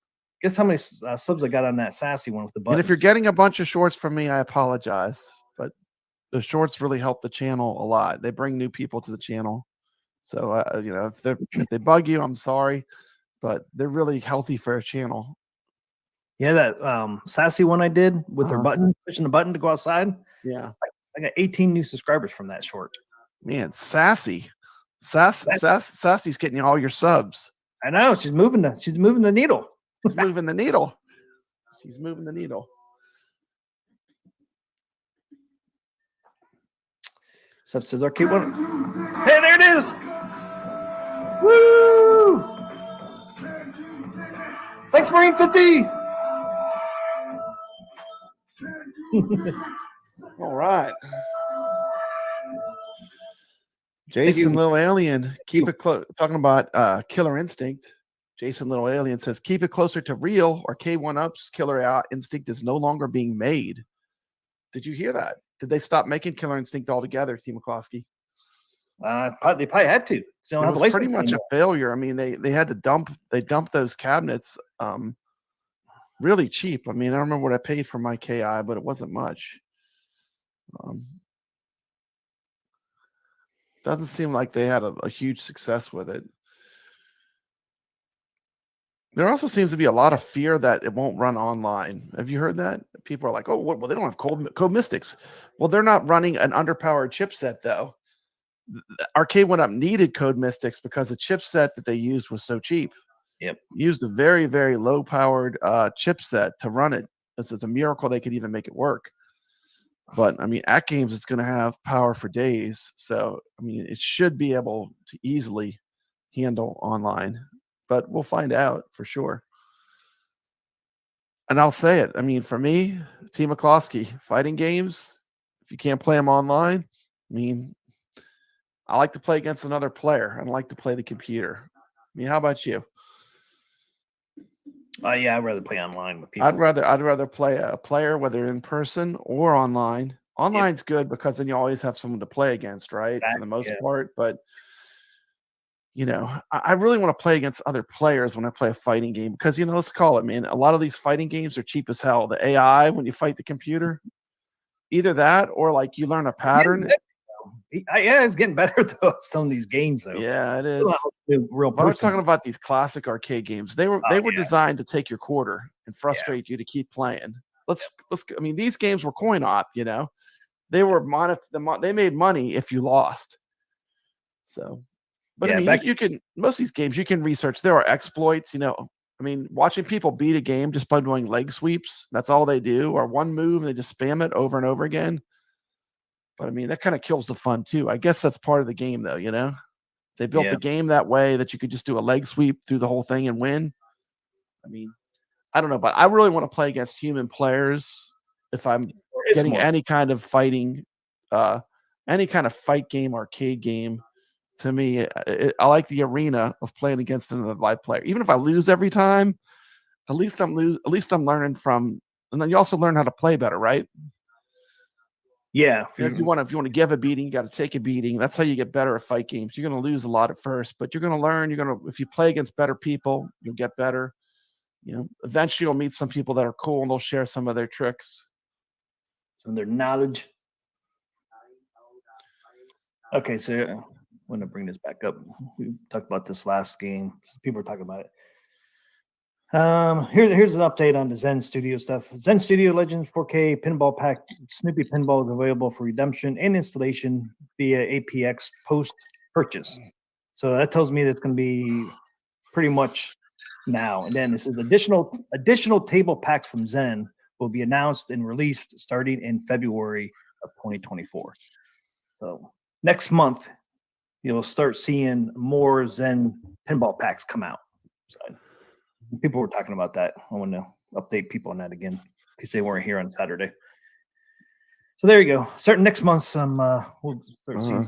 Guess how many subs I got on that sassy one with the buttons. And if you're getting a bunch of shorts from me, I apologize, but the shorts really help the channel a lot. They bring new people to the channel. So if they bug you, I'm sorry, but they're really healthy for a channel. Yeah, that sassy one I did with her button, pushing the button to go outside. Yeah, I got 18 new subscribers from that short. Man, Sassy's getting you all your subs. I know she's moving the needle. She's moving the needle. She's moving the needle. Sub says arcade one. Hey, there it is. Woo! Thanks, Marine 50. All right. Jason Little Alien, keep it close. Talking about Killer Instinct. Jason Little Alien says, keep it closer to real or K1-Up's Killer Instinct is no longer being made. Did you hear that? Did they stop making Killer Instinct altogether, T. McCloskey? They probably had to. So it was pretty much a failure. I mean, they had to dump those cabinets really cheap. I mean, I don't remember what I paid for my KI, but it wasn't much. Doesn't seem like they had a huge success with it. There also seems to be a lot of fear that it won't run online. Have you heard that? People are like, oh, well, they don't have Code Mystics. Well, they're not running an underpowered chipset, though. Arcade went up needed Code Mystics because the chipset that they used was so cheap. Yep. Used a very, very low-powered chipset to run it. It's a miracle they could even make it work. But, I mean, AtGames is going to have power for days. So, I mean, it should be able to easily handle online. But we'll find out for sure. And I'll say it. I mean, for me, T. McCloskey, fighting games, if you can't play them online, I mean, I like to play against another player. I don't like to play the computer. I mean, how about you? Yeah, I'd rather play online with people. I'd rather play a player, whether in person or online. Online's good because then you always have someone to play against, right? For the most part. But you know, I really want to play against other players when I play a fighting game because, you know, let's call it, man, a lot of these fighting games are cheap as hell. The AI, when you fight the computer, either that or like you learn a pattern. Yeah, it's getting better though. Some of these games, though. Yeah, it is. Real we're talking about these classic arcade games. They were designed to take your quarter and frustrate you to keep playing. Let's. I mean, these games were coin op. You know, they were they made money if you lost. So. But I mean, you can most of these games you can research. There are exploits, you know. I mean, watching people beat a game just by doing leg sweeps, that's all they do, or one move and they just spam it over and over again. But I mean, that kind of kills the fun too. I guess that's part of the game, though, you know. They built the game that way that you could just do a leg sweep through the whole thing and win. I mean, I don't know, but I really want to play against human players if I'm getting any kind of fighting, any kind of fight game, arcade game. To me, I like the arena of playing against another live player. Even if I lose every time, at least I'm learning from, and then you also learn how to play better, right? Yeah. If you want to give a beating, you got to take a beating. That's how you get better at fight games. You're going to lose a lot at first, but you're going to learn. If you play against better people, you'll get better. You know, eventually you'll meet some people that are cool and they'll share some of their tricks, some of their knowledge. Okay, so I'm going to bring this back up. We talked about this last game. People are talking about it. Here's an update on the Zen Studio stuff. Zen Studio Legends 4K Pinball Pack Snoopy Pinball is available for redemption and installation via APX post purchase. So that tells me that's going to be pretty much now. And then this is additional table packs from Zen will be announced and released starting in February of 2024. So next month, you'll start seeing more Zen pinball packs come out. So people were talking about that. I want to update people on that again in case they weren't here on Saturday. So there you go. Starting next month, we'll start seeing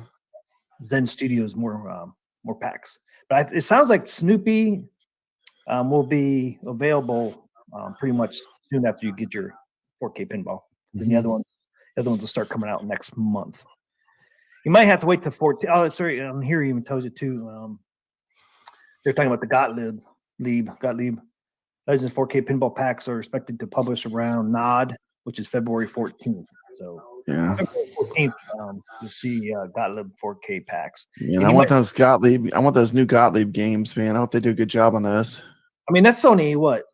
Zen Studios more packs. But it sounds like Snoopy will be available pretty much soon after you get your 4K pinball. Then the other ones will start coming out next month. You might have to wait to 14. Oh, sorry. Here even tells you too. They're talking about the Gottlieb Legends 4K pinball packs are expected to publish around NOD, which is February 14th. So Yeah. February 14th, you'll see Gottlieb 4K packs. Yeah, I want those Gottlieb. I want those new Gottlieb games, man. I hope they do a good job on those. I mean, that's only what?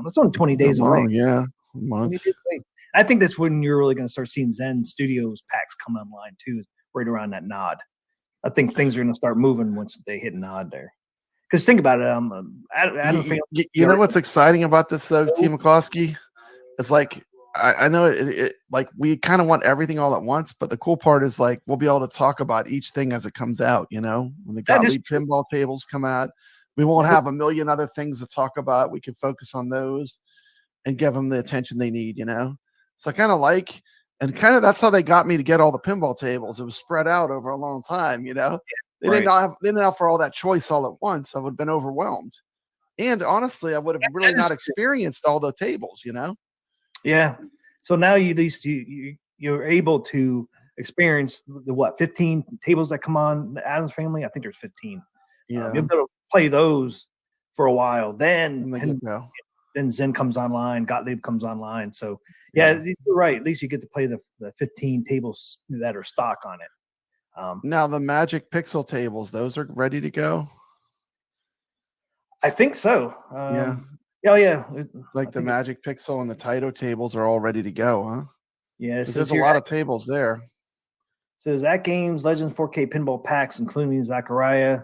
That's only 20 days away. Yeah, a month. 20 days away. I think that's when you're really going to start seeing Zen Studios packs come online too, right around that nod. I think things are going to start moving once they hit nod there. Because think about it, you know what's exciting about this though, T. McCloskey? It's like I know it like we kind of want everything all at once, but the cool part is like we'll be able to talk about each thing as it comes out. You know, when the Gottlieb pinball tables come out, we won't have a million other things to talk about. We can focus on those and give them the attention they need. You know, so I kind of like. And kind of that's how they got me to get all the pinball tables. It was spread out over a long time, you know. They didn't offer all that choice all at once. I would have been overwhelmed. And honestly, I would have really not experienced all the tables, you know. Yeah. So now at least you're able to experience the 15 tables that come on the Addams Family. I think there's 15. Yeah. You'll be able to play those for a while. Then Zen comes online, Gottlieb comes online. So yeah, you're right. At least you get to play the 15 tables that are stock on it. Now the Magic Pixel tables, those are ready to go. I think so. Yeah. Oh yeah. Like the Magic Pixel and the Taito tables are all ready to go, huh? Yeah. There's a lot of tables there. So AtGames Legends 4K pinball packs, including Zachariah,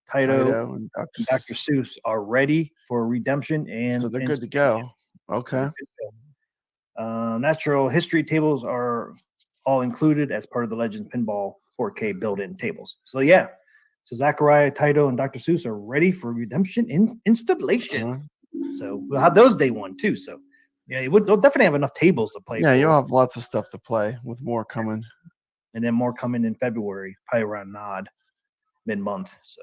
Taito, and Dr. Seuss, are ready for redemption, and so they're good to go. Okay. Natural history tables are all included as part of the Legends Pinball 4K built-in tables. So yeah, so Zachariah, Taito, and Dr. Seuss are ready for redemption installation. So we'll have those day one too. So yeah, we'll definitely have enough tables to play. Yeah, you'll have lots of stuff to play with more coming, and then more coming in February, probably around NOD mid-month. So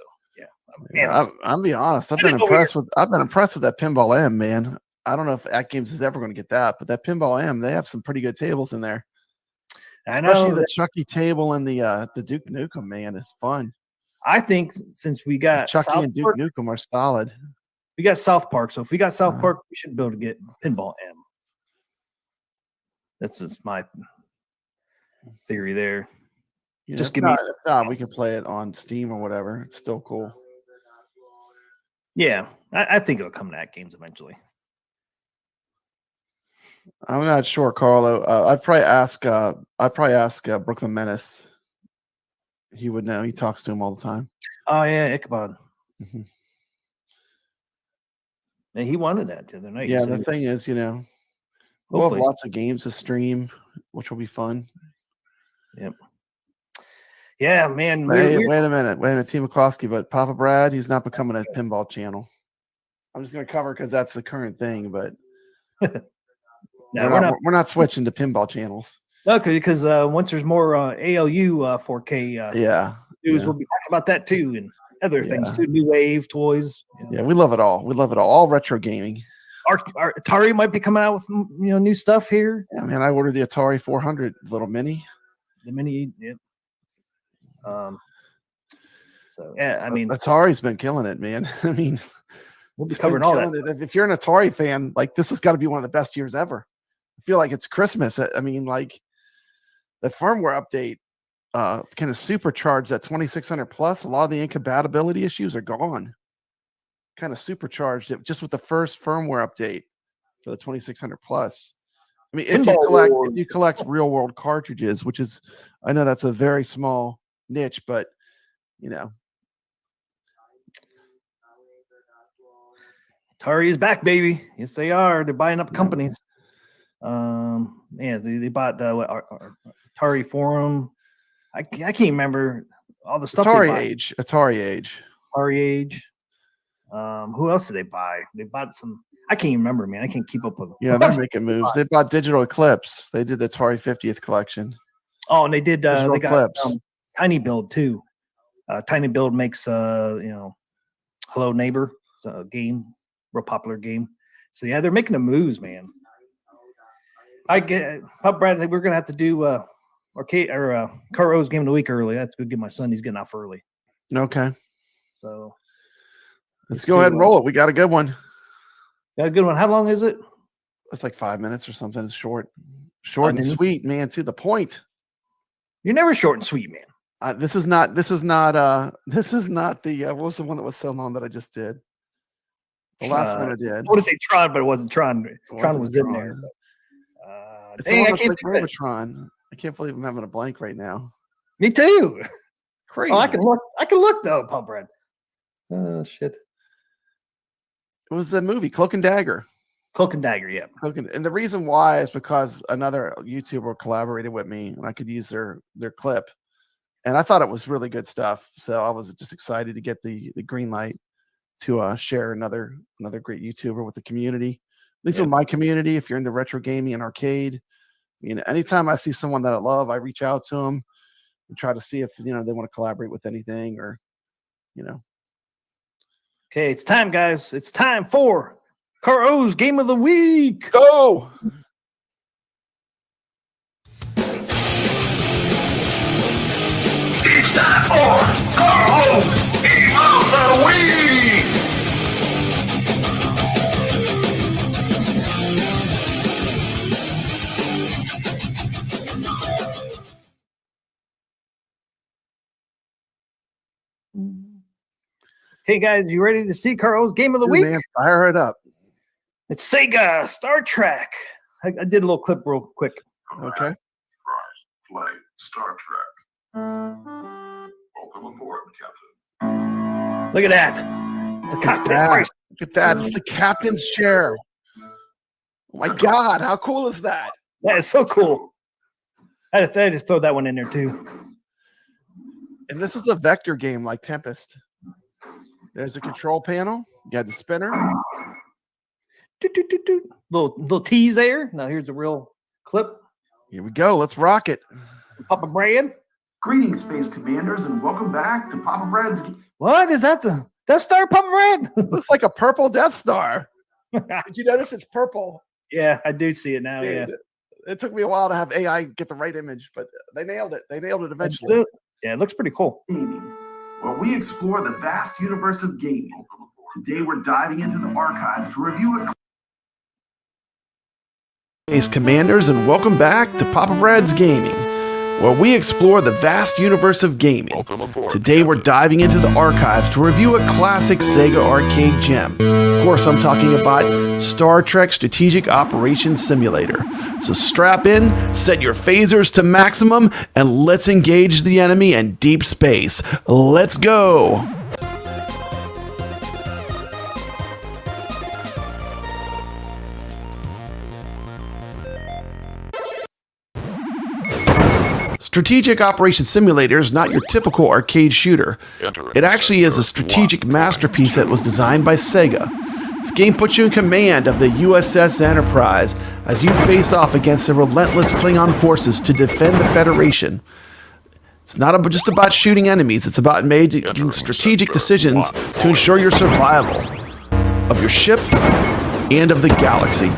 I'll be honest. I've been impressed with that Pinball M, man. I don't know if AtGames is ever going to get that, but that Pinball M, they have some pretty good tables in there. Especially the Chucky table and the Duke Nukem, man, is fun. I think since we got Chucky and Duke Nukem are solid. We got South Park, so if we got South Park, we should be able to get Pinball M. That's just my theory there. Yeah, just give me. We can play it on Steam or whatever. It's still cool. Yeah, I think it'll come to AtGames eventually. I'm not sure, Carlo. I'd probably ask Brooklyn Menace. He would know. He talks to him all the time. Oh yeah, Ichabod. Mm-hmm. Yeah, he wanted that the other night. Yeah, the thing is, we'll have lots of games to stream, which will be fun. Yep. Yeah, man. Wait a minute, T. McCloskey, but Papa Brad, he's not becoming a pinball channel. I'm just going to cover because that's the current thing, but we're not switching to pinball channels. Okay, because once there's more ALU 4K news, we'll be talking about that too, and other things too, new wave toys. Yeah, we love it all. We love it all. All retro gaming. Our Atari might be coming out with new stuff here. Yeah, man, I ordered the Atari 400 little mini. The mini, yeah. So yeah, I mean, Atari's been killing it, man. I mean, we'll be covering all that. If you're an Atari fan, like this has got to be one of the best years ever. I feel like it's Christmas. I mean, like the firmware update kind of supercharged that 2600 plus. A lot of the incompatibility issues are gone. Kind of supercharged it just with the first firmware update for the 2600 plus. I mean, if you collect real world cartridges, which is, I know that's a very small niche, but Atari is back, baby. Yes, they are. They're buying up companies. Yeah, they bought Atari Forum. I can't remember all the stuff. Atari Age. Atari Age. Who else did they buy? They bought some. I can't even remember, man. I can't keep up with them. Yeah, they're making moves. They bought Digital Eclipse. They did the Atari 50th collection. Oh, and they did. They got Eclipse. Tiny Build too. Tiny Build makes Hello Neighbor. It's a game, real popular game. So yeah, they're making the moves, man. I get Brad. We're gonna have to do arcade or Caro's game of the week early. I have to give my son. He's getting off early. Okay. So let's go ahead and roll it. We got a good one. Got a good one. How long is it? It's like 5 minutes or something. It's short and sweet, man. To the point. You're never short and sweet, man. This is not the what was the one that was so long that I just did? The last one I did. I want to say Tron, but it wasn't Tron. Tron was in there. It's the one that's like Robotron. I can't believe I'm having a blank right now. Me too. Crazy. Oh, I can look though, Pub Bread. Oh shit. It was the movie Cloak and Dagger. Cloak and Dagger, yeah. And the reason why is because another YouTuber collaborated with me and I could use their clip. And I thought it was really good stuff. So I was just excited to get the green light to share another great YouTuber with the community. At least with my community, if you're into retro gaming and arcade. Anytime I see someone that I love, I reach out to them and try to see if they want to collaborate with anything or. Okay, it's time, guys. It's time for Caro's Game of the Week. Go! It's time for Caro's Game of the Week. Hey guys, you ready to see Caro's Game of the Week? Man, fire it up. It's Sega Star Trek. I did a little clip real quick. Okay. Play Star Trek. Welcome aboard, Captain. Look at that. The cockpit. Look at that. It's the captain's chair. Oh my God, how cool is that? That is so cool. I had to throw that one in there too. And this is a vector game like Tempest. There's a control panel. You got the spinner. Little tease there. Now here's a real clip. Here we go. Let's rock it. Papa Brad. Greetings, Space Commanders, and welcome back to Papa Brad's. What is that? The Death Star, Papa Brad? Looks like a purple Death Star. Did you notice it's purple? Yeah, I do see it now. Dude, yeah. It took me a while to have AI get the right image, but they nailed it. They nailed it eventually. Yeah, it looks pretty cool. Gaming, where we explore the vast universe of gaming. Today, we're diving into the archives to review a Space Commanders, and welcome back to Papa Brad's Gaming, where we explore the vast universe of gaming. Today we're diving into the archives to review a classic Sega arcade gem. Of course, I'm talking about Star Trek Strategic Operations Simulator. So strap in, set your phasers to maximum, and let's engage the enemy in deep space. Let's go! Strategic Operations Simulator is not your typical arcade shooter. It actually is a strategic masterpiece that was designed by Sega. This game puts you in command of the USS Enterprise as you face off against the relentless Klingon forces to defend the Federation. It's not just about shooting enemies, it's about making strategic decisions to ensure your survival of your ship and of the galaxy.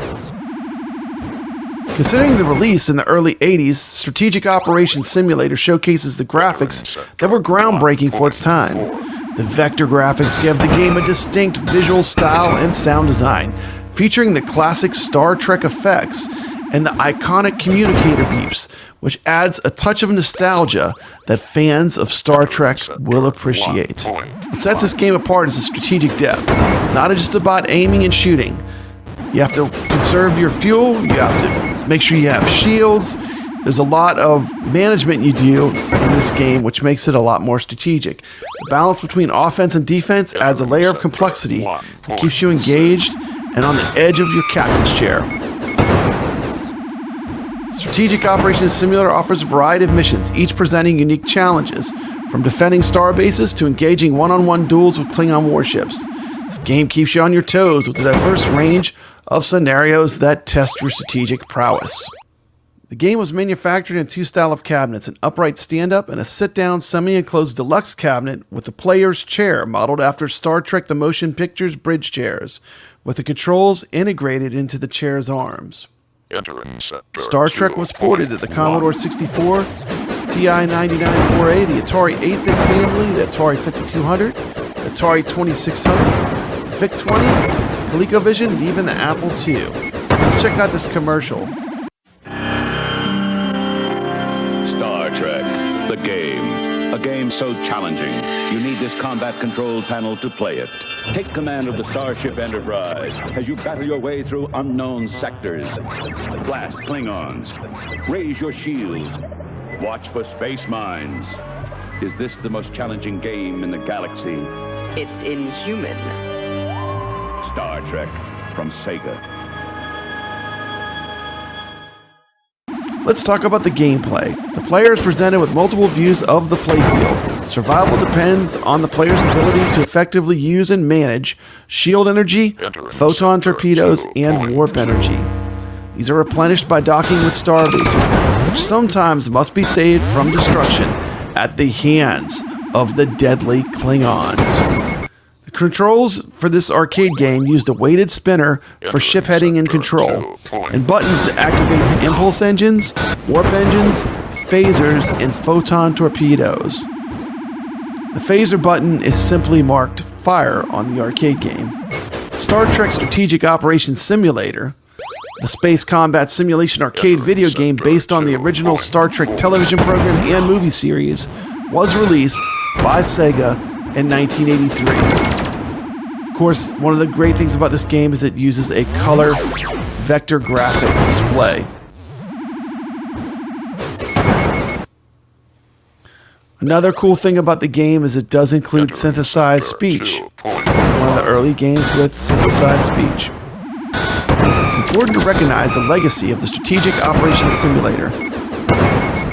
Considering the release in the early 80s, Strategic Operations Simulator showcases the graphics that were groundbreaking for its time. The vector graphics give the game a distinct visual style and sound design, featuring the classic Star Trek effects and the iconic communicator beeps, which adds a touch of nostalgia that fans of Star Trek will appreciate. What sets this game apart is the strategic depth. It's not just about aiming and shooting. You have to conserve your fuel, you have to make sure you have shields, There's a lot of management you do in this game, which makes it a lot more strategic. The balance between offense and defense adds a layer of complexity that keeps you engaged and on the edge of your captain's chair. Strategic Operations Simulator offers a variety of missions, each presenting unique challenges, from defending star bases to engaging one-on-one duels with Klingon warships. This game keeps you on your toes with a diverse range of scenarios that test your strategic prowess. The game was manufactured in two styles of cabinets, an upright stand-up and a sit-down semi-enclosed deluxe cabinet with the player's chair modeled after Star Trek The Motion Picture's bridge chairs, with the controls integrated into the chair's arms. Star Trek was ported to the Commodore 64, TI-99-4A, the Atari 8-bit family, the Atari 5200, the Atari 2600, the VIC-20, ColecoVision, and even the Apple II. Let's check out this commercial. Star Trek, the game. A game so challenging, you need this combat control panel to play it. Take command of the Starship Enterprise as you battle your way through unknown sectors. Blast Klingons. Raise your shields. Watch for space mines. Is this the most challenging game in the galaxy? It's inhuman. Star Trek from Sega. Let's talk about the gameplay. The player is presented with multiple views of the playfield. Survival depends on the player's ability to effectively use and manage shield energy, photon torpedoes, and warp energy. These are replenished by docking with star bases, which sometimes must be saved from destruction at the hands of the deadly Klingons. The controls for this arcade game used a weighted spinner for ship heading and control, and buttons to activate the impulse engines, warp engines, phasers, and photon torpedoes. The phaser button is simply marked fire on the arcade game. Star Trek Strategic Operations Simulator, the space combat simulation arcade video game based on the original Star Trek television program and movie series, was released by Sega in 1983. Of course, one of the great things about this game is it uses a color vector graphic display. Another cool thing about the game is it does include synthesized speech. One of the early games with synthesized speech. It's important to recognize the legacy of the Strategic Operations Simulator.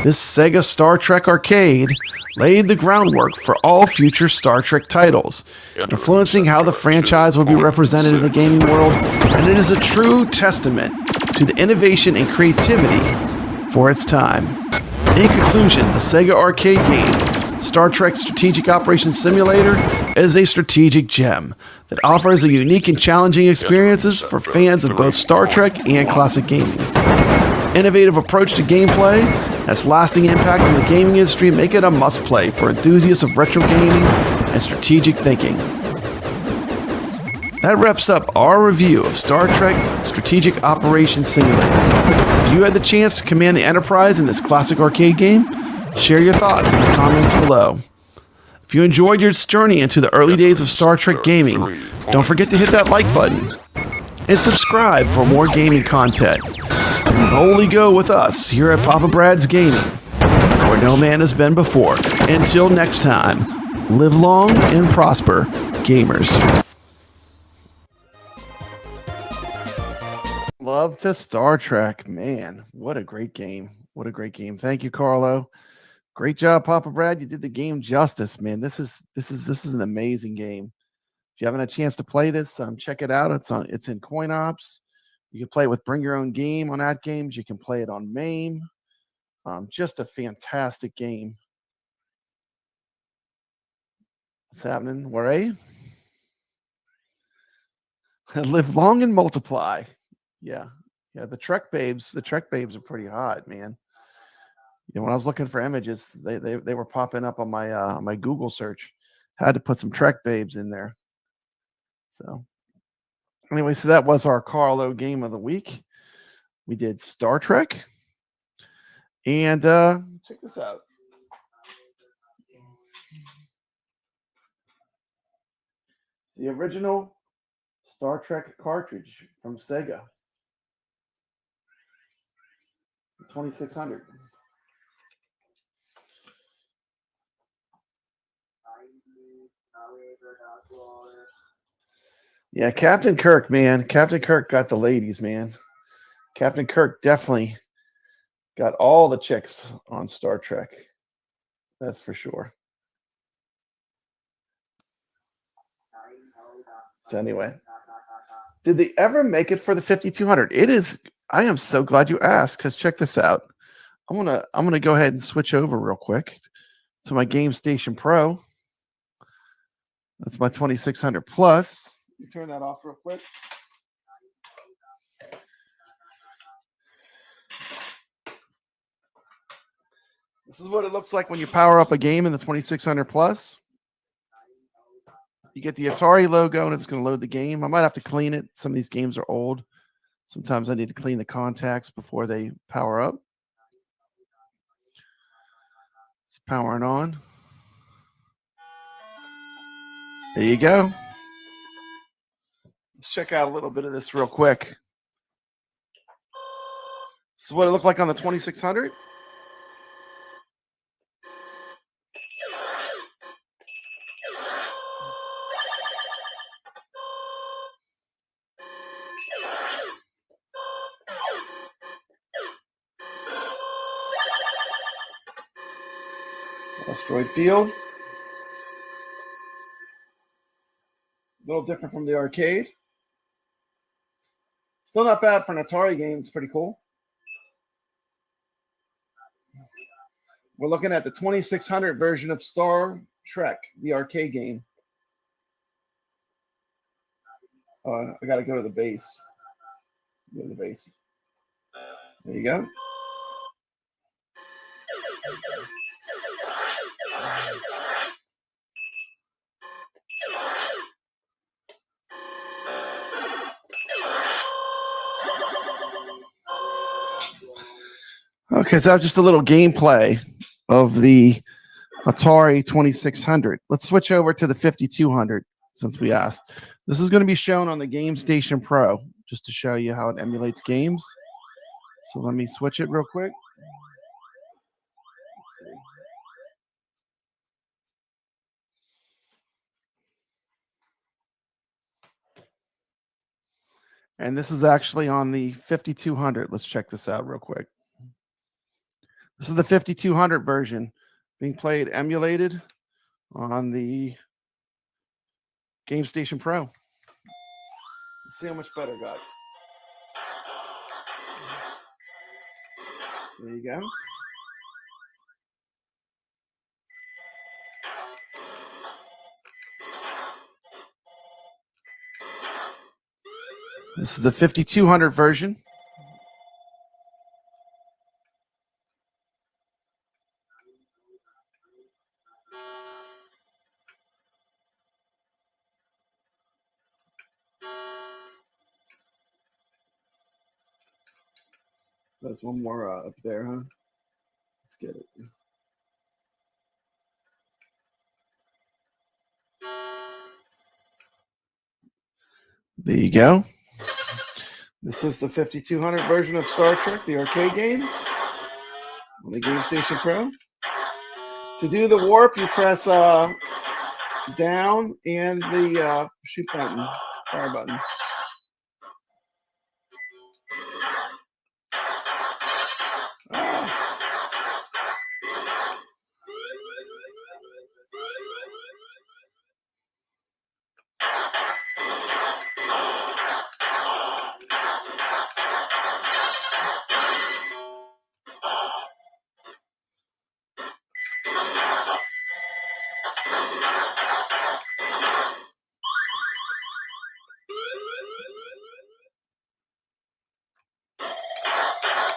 This Sega Star Trek arcade laid the groundwork for all future Star Trek titles, influencing how the franchise will be represented in the gaming world, and it is a true testament to the innovation and creativity for its time. In conclusion, the Sega arcade game, Star Trek Strategic Operations Simulator, is a strategic gem that offers a unique and challenging experiences for fans of both Star Trek and classic gaming. Its innovative approach to gameplay and its lasting impact on the gaming industry make it a must-play for enthusiasts of retro gaming and strategic thinking. That wraps up our review of Star Trek Strategic Operations Simulator. If you had the chance to command the Enterprise in this classic arcade game, share your thoughts in the comments below. If you enjoyed your journey into the early days of Star Trek gaming, don't forget to hit that like button and subscribe for more gaming content. And boldly go with us here at Papa Brad's Gaming, where no man has been before. Until next time, live long and prosper, gamers. Love to Star Trek, man. What a great game. What a great game. Thank you, Carlo. Great job, Papa Brad. You did the game justice, man. This is an amazing game. If you haven't had a chance to play this, check it out. It's in Coin Ops. You can play it with Bring Your Own Game on AtGames. You can play it on MAME. Just a fantastic game. What's happening? Where live long and multiply. Yeah. The Trek babes are pretty hot, man. When I was looking for images, they were popping up on my Google search. Had to put some Trek babes in there. So anyway, so that was our Carlo game of the week. We did Star Trek. And check this out. It's the original Star Trek cartridge from Sega. 2600. Yeah, Captain Kirk, man. Captain Kirk got the ladies, man. Captain Kirk definitely got all the chicks on Star Trek. That's for sure. So anyway, did they ever make it for the 5200? It is. I am so glad you asked, because check this out. I'm gonna go ahead and switch over real quick to my Game Station Pro. That's my 2600 plus. Let me turn that off real quick. This is what it looks like when you power up a game in the 2600 plus. You get the Atari logo and it's going to load the game. I might have to clean it. Some of these games are old. Sometimes I need to clean the contacts before they power up. It's powering on. There you go. Let's check out a little bit of this real quick. This is what it looked like on the 2600. Asteroid Field. A little different from the arcade. Still not bad for an Atari game. It's pretty cool. We're looking at the 2600 version of Star Trek, the arcade game. I got to go to the base. Go to the base. There you go. Okay, so just a little gameplay of the Atari 2600. Let's switch over to the 5200 since we asked. This is going to be shown on the Game Station Pro just to show you how it emulates games. So let me switch it real quick. And this is actually on the 5200. Let's check this out real quick. This is the 5200 version being played emulated on the Game Station Pro. Let's see how much better it got. There you go. This is the 5200 version. There's one more up there, huh? Let's get it. There you go. This is the 5200 version of Star Trek, the arcade game, on the Game Station Pro. To do the warp, you press down and the shoot button, fire button.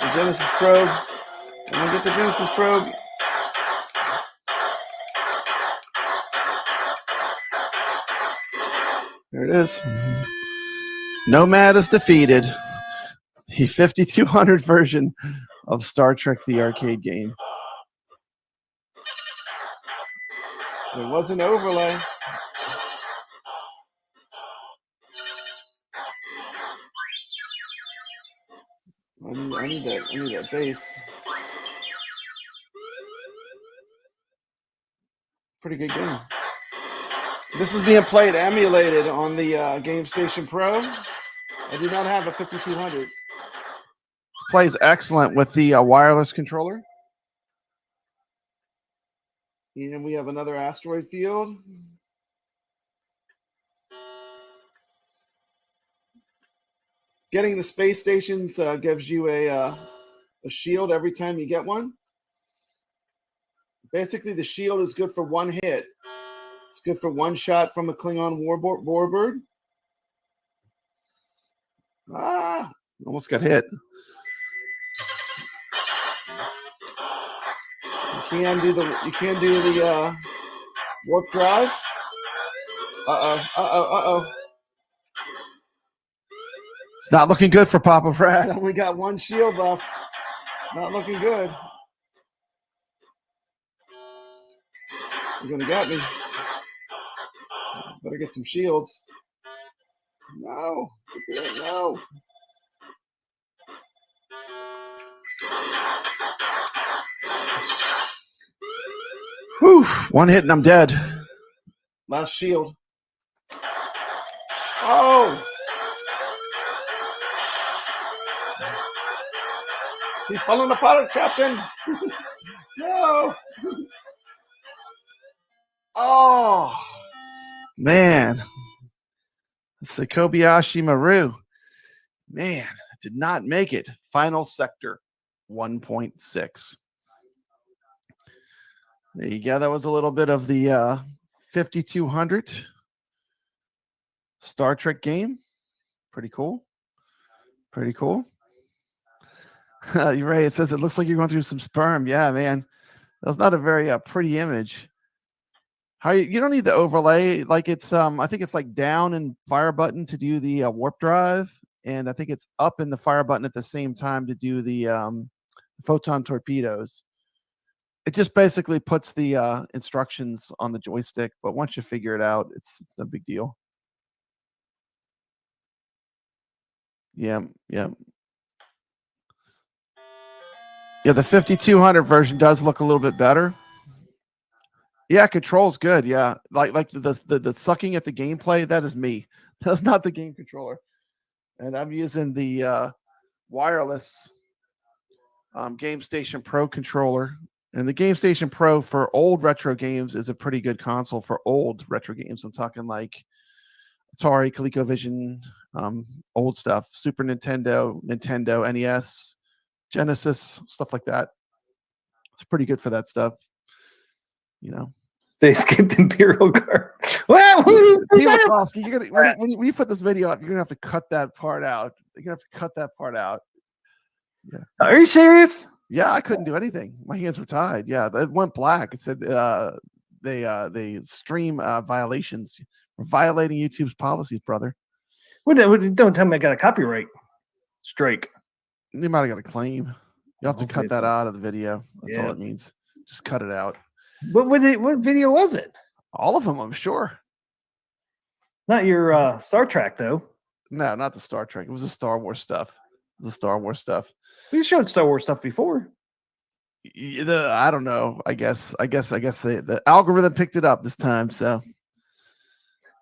The Genesis probe. I'm gonna get the Genesis probe. There it is. Nomad is defeated. The 5200 version of Star Trek the arcade game. There was an overlay. I need that base. Pretty good game. This is being played emulated on the Game Station Pro. I do not have a 5200. This plays excellent with the wireless controller. And we have another asteroid field. Getting the space stations gives you a shield every time you get one. Basically, the shield is good for one hit. It's good for one shot from a Klingon warbird. Ah, almost got hit. You can do the warp drive. It's not looking good for Papa Brad. Only got one shield left. Not looking good. You're gonna get me. Better get some shields. No. No. Whew. One hit and I'm dead. Last shield. Oh. He's falling apart, Captain. No. Oh. Man. It's the Kobayashi Maru. Man, did not make it. Final sector 1.6. There you go. That was a little bit of the 5200 Star Trek game. Pretty cool. Pretty cool. You're right. It says it looks like you're going through some sperm. Yeah, man. That's not a very pretty image. How you don't need the overlay. Like it's I think it's like down and fire button to do the warp drive, and I think it's up in the fire button at the same time to do the photon torpedoes. It just basically puts the instructions on the joystick, but once you figure it out, it's no big deal. Yeah. Yeah, the 5200 version does look a little bit better. Yeah, control's good. Yeah, like the sucking at the gameplay, that is me. That's not the game controller. And I'm using the wireless Game Station Pro controller. And the Game Station Pro for old retro games is a pretty good console for old retro games. I'm talking like Atari, ColecoVision, old stuff, Super Nintendo, NES, Genesis, stuff like that. It's pretty good for that stuff. You know, they skipped Imperial Guard. Well, when you put this video up, you're gonna have to cut that part out. You're gonna have to cut that part out. Yeah. Are you serious? Yeah, I couldn't do anything. My hands were tied. Yeah, it went black. It said they stream violations. We're violating YouTube's policies, brother. Don't tell me I got a copyright strike. You might have got a claim. You have to cut that out of the video. That's all it means. Just cut it out. What video was it? All of them, I'm sure. Not your Star Trek, though. No, not the Star Trek. It was the Star Wars stuff. You showed Star Wars stuff before. I don't know. I guess the algorithm picked it up this time. So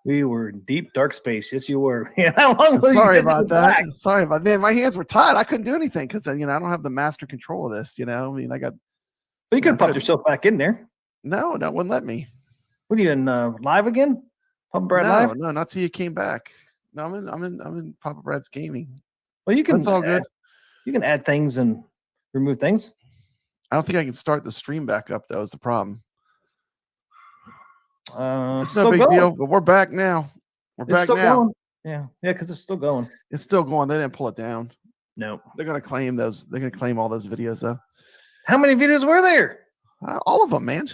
we were in deep dark space. Yes, you were. Yeah, how long? Sorry about that. Sorry about that. My hands were tied. I couldn't do anything because I don't have the master control of this. I mean, I got. But you could have popped yourself back in there. No, wouldn't let me. What are you in live again? Papa Brad live? No, not till you came back. No, I'm in Papa Brad's gaming. Well, you can. That's all good. You can add things and remove things. I don't think I can start the stream back up though. Is the problem? It's no big deal. But we're back now. We're back now. Going. Yeah, because it's still going. It's still going. They didn't pull it down. No, they're gonna claim those. They're gonna claim all those videos though. How many videos were there? All of them, man.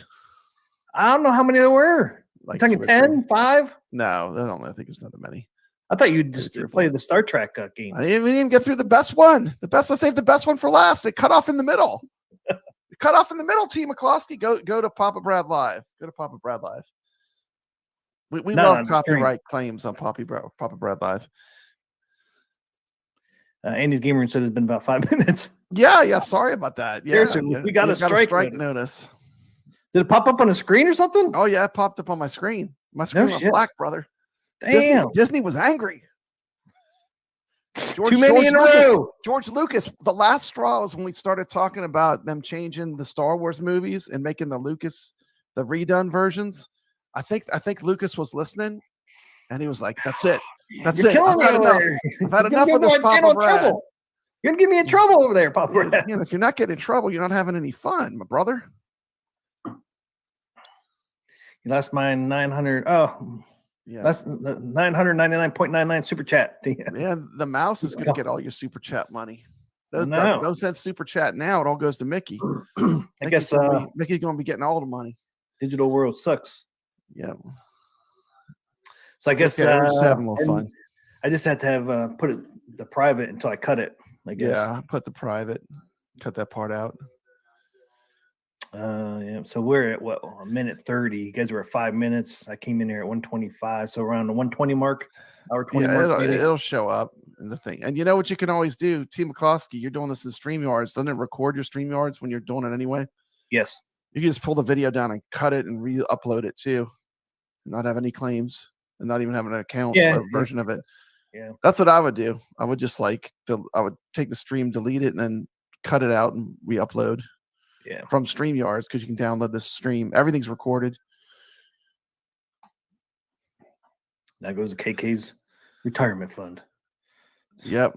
I don't know how many there were. Like talking 10, 5? No, I think it's not that many. I thought you just played the Star Trek game. I didn't even get through the best one. I saved the best one for last. It cut off in the middle. T. McCloskey. Go to Papa Brad Live. Go to Papa Brad Live. We love copyright claims on Papa Brad Live. Andy's Gamer said it's been about 5 minutes. Yeah. Sorry about that. Yeah, seriously, we got a strike notice. Did it pop up on a screen or something? Oh yeah, it popped up on my screen. My screen No went shit. black, brother. Damn. Disney was angry. Too many in a row. George Lucas, the last straw was when we started talking about them changing the Star Wars movies and making the redone versions. I think Lucas was listening, and he was like, "That's it. That's You're it. killing I've had me enough. over there. I've had You're enough gonna of this, get my Papa channel in Brad." trouble. You're gonna get me in trouble over there, Papa Brad. Yeah, if you're not getting in trouble, you're not having any fun, my brother. You lost my 900. Oh, Yeah. that's 999.99 super chat. Man, the mouse is going to get all your super chat money. No. Those that super chat now, it all goes to Mickey. I guess Mickey's going to be getting all the money. digital world sucks. Yeah. So I guess okay. We're just having a little fun. I just had to have put it the private until I cut it. I guess. Yeah, put the private, cut that part out. Yeah. So we're at what, a minute 30. You guys were at 5 minutes. I came in here at 125. So around the 120 mark, hour 20 mark. It'll show up in the thing. And you know what you can always do, T. McCloskey, you're doing this in StreamYards. Doesn't it record your StreamYards when you're doing it anyway? Yes. You can just pull the video down and cut it and re-upload it too. Not have any claims and not even have an account or version of it. Yeah. That's what I would do. I would just I would take the stream, delete it, and then cut it out and re-upload. Yeah. From StreamYards, because you can download this stream. Everything's recorded. Now goes to KK's retirement fund. Yep.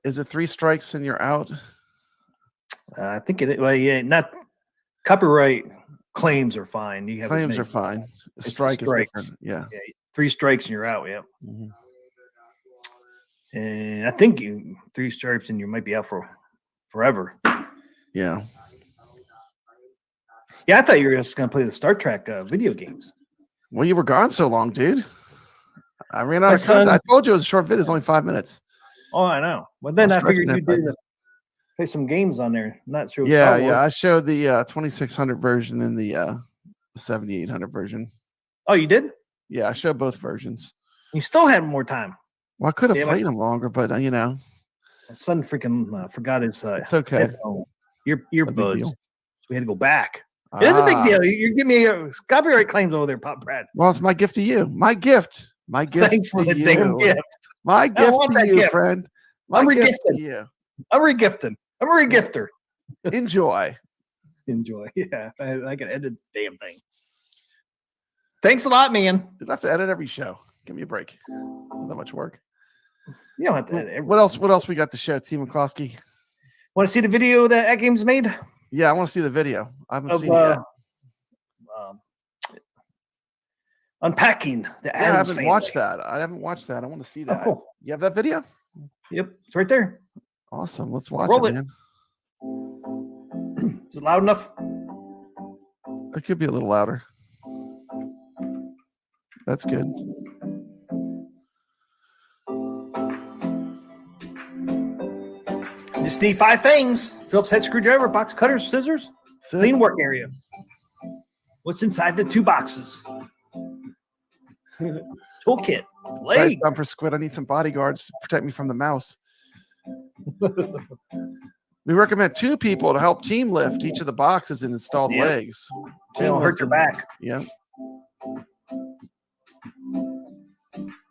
Is it 3 strikes and you're out? I think it. Well, yeah, not copyright claims are fine. You have claims are fine. A strike is different. Yeah. 3 strikes and you're out. Yep. Mm-hmm. And I think 3 strikes and you might be out for forever. Yeah. Yeah, I thought you were just going to play the Star Trek video games. Well, you were gone so long, dude. I ran out of time. I told you it was a short video. It's only 5 minutes. Oh, I know. But then I figured you did play some games on there. I'm not sure. Yeah. I showed the 2600 version and the 7800 version. Oh, you did? Yeah, I showed both versions. You still had more time. Well, I could have played them longer, but my son freaking forgot his. It's okay. Earbuds. So we had to go back. It is a big deal. You're giving me copyright claims over there, Pop Brad. Well, it's my gift to you. My gift. Thanks for the damn gift. My gift to you, friend. I'm regifting. I'm regifting. I'm a regifter. Enjoy. Yeah, I can edit the damn thing. Thanks a lot, man. You don't have to edit every show. Give me a break. It's not that much work. You don't have to edit What else we got to show, T. McCloskey? Want to see the video that AtGames made? Yeah, I want to see the video. I haven't seen it yet. Unpacking the Addams I haven't family. watched that. I want to see that. Oh. You have that video? Yep, it's right there. Awesome. Let's watch Roll it, man. Is it loud enough? It could be a little louder. That's good. Just need 5 things: Phillips head screwdriver, box cutters, scissors, clean work area. What's inside the 2 boxes? Toolkit. Right, Bumper Squid. I need some bodyguards to protect me from the mouse. We recommend 2 people to help team lift each of the boxes and install the legs. It'll hurt your back. Yeah.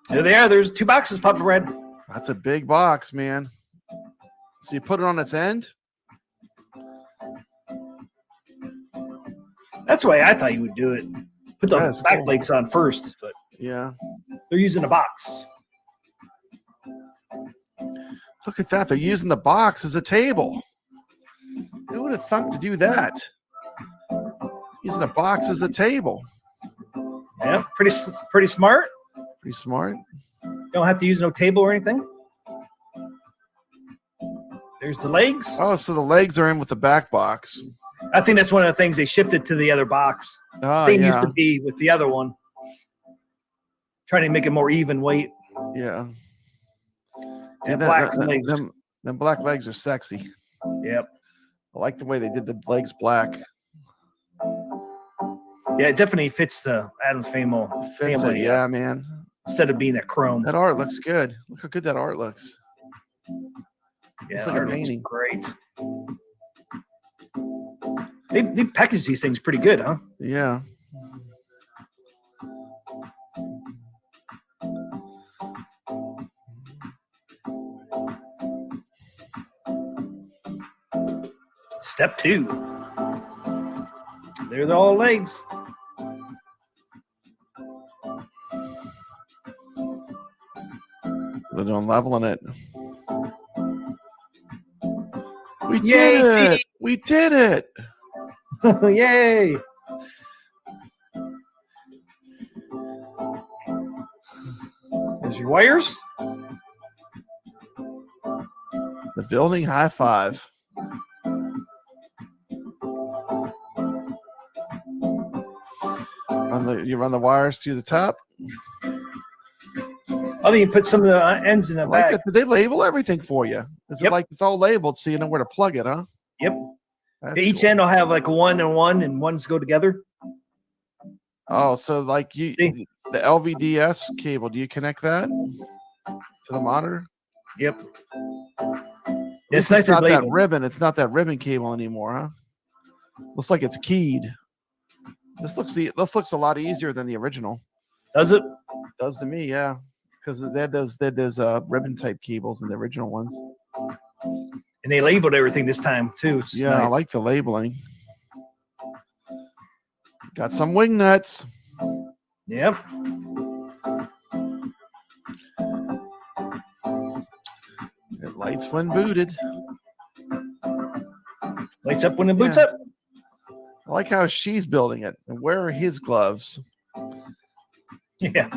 There they are. There's 2 boxes, Papa Red. That's a big box, man. So you put it on its end? That's the way I thought you would do it. Put the back legs on first, but yeah, they're using a box. Look at that. They're using the box as a table. Who would have thought to do that? Using a box as a table. Yeah, pretty smart. Pretty smart. Don't have to use no table or anything. There's the legs. Oh, so the legs are in with the back box. I think that's one of the things they shifted to the other box. Oh, Thing used to be with the other one. Trying to make it more even weight. Yeah. And black legs. Them black legs are sexy. Yep. I like the way they did the legs black. Yeah, it definitely fits the Addams family. Yeah, man. Instead of being a chrome. That art looks good. Look how good that art looks. Yeah, it's like a painting. Great. They package these things pretty good, huh? Yeah. Step 2. There's all legs. They're doing leveling it. We Yay, did it! We did it! Yay! There's your wires. The building high five. You run the wires through the top. Oh, you put some of the ends in the Like bag. that. Did they label everything for you? Is it like it's all labeled so you know where to plug it, huh? Yep. That's Each cool. end will have like one and one, and ones go together. Oh, so like the LVDS cable, do you connect that to the monitor? Yep. It's nice not that labeled. ribbon. It's not that ribbon cable anymore, huh? Looks like it's keyed. This looks a lot easier than the original. Does it? Does to me, yeah. Because they had those ribbon type cables in the original ones. And they labeled everything this time too. Which is Yeah, I nice. like the labeling. Got some wing nuts. Yep. It lights when booted. Lights up when it boots up. I like how she's building it. And where are his gloves? Yeah.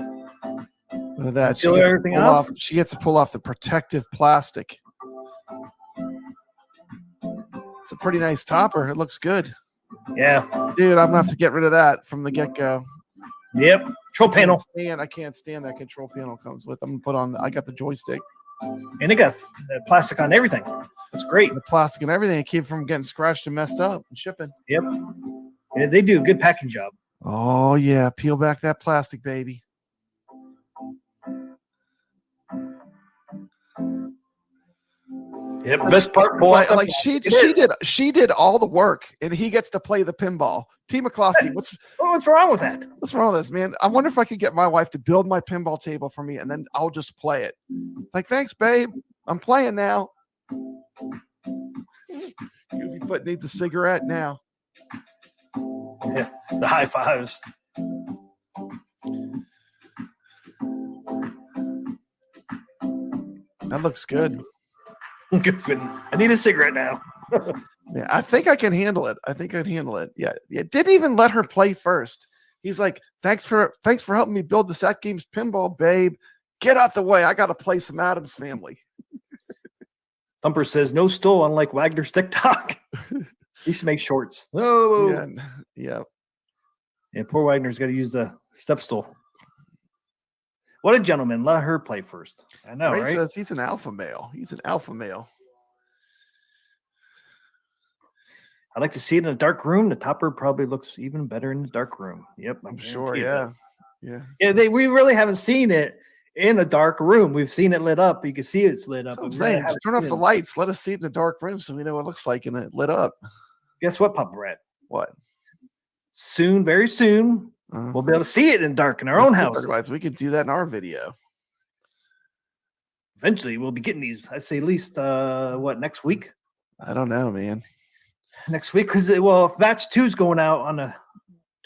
Look at that. Peel everything off? She gets to pull off the protective plastic. It's a pretty nice topper. It looks good. Yeah. Dude, I'm going to have to get rid of that from the get-go. Yep. Control panel. I can't stand that control panel comes with. I'm going to put on, I got the joystick. And it got plastic on everything. That's great. The plastic and everything. It keep from getting scratched and messed up and shipping. Yep. Yeah, they do a good packing job. Oh, yeah. Peel back that plastic, baby. Yep. Best part. Like she did all the work, and he gets to play the pinball. T. McCloskey, what's wrong with that? What's wrong with this, man? I wonder if I could get my wife to build my pinball table for me, and then I'll just play it. Like, thanks, babe. I'm playing now. Goofy Foot needs a cigarette now. Yeah, the high fives. That looks good. I need a cigarette now. Yeah, I think I can handle it. Yeah. Didn't even let her play first. He's like, thanks for helping me build this AtGames pinball, babe. Get out the way. I got to play some Addams Family. Thumper says no stool, unlike Wagner's TikTok. He used to make shorts. Oh, yeah. Yeah, poor Wagner's got to use the step stool. What a gentleman. Let her play first. I know, Ray right? says he's an alpha male. I'd like to see it in a dark room. The topper probably looks even better in the dark room. Yep, I'm sure. Yeah. We really haven't seen it in a dark room. We've seen it lit up. You can see it's lit up. I'm saying, just turn off the lights. Let us see it in a dark room so we know what it looks like and it lit up. Guess what, Papa Brett? What? Soon, very soon, we'll be able to see it in dark in our own house. Lights. We could do that in our video. Eventually, we'll be getting these. I'd say at least next week? I don't know, man. Next week, because if batch 2 is going out on the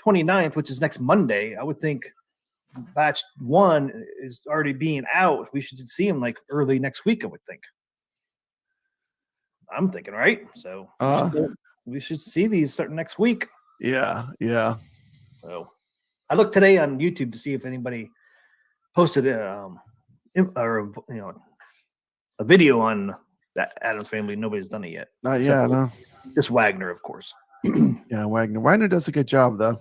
29th, which is next Monday, I would think batch 1 is already being out. We should see them like early next week, I would think. I'm thinking, right? So we should see these starting next week. Yeah. So I looked today on YouTube to see if anybody posted a video on that Addams Family. Nobody's done it yet. Not yet, no. Just Wagner, of course. Yeah, Wagner. Wagner does a good job, though.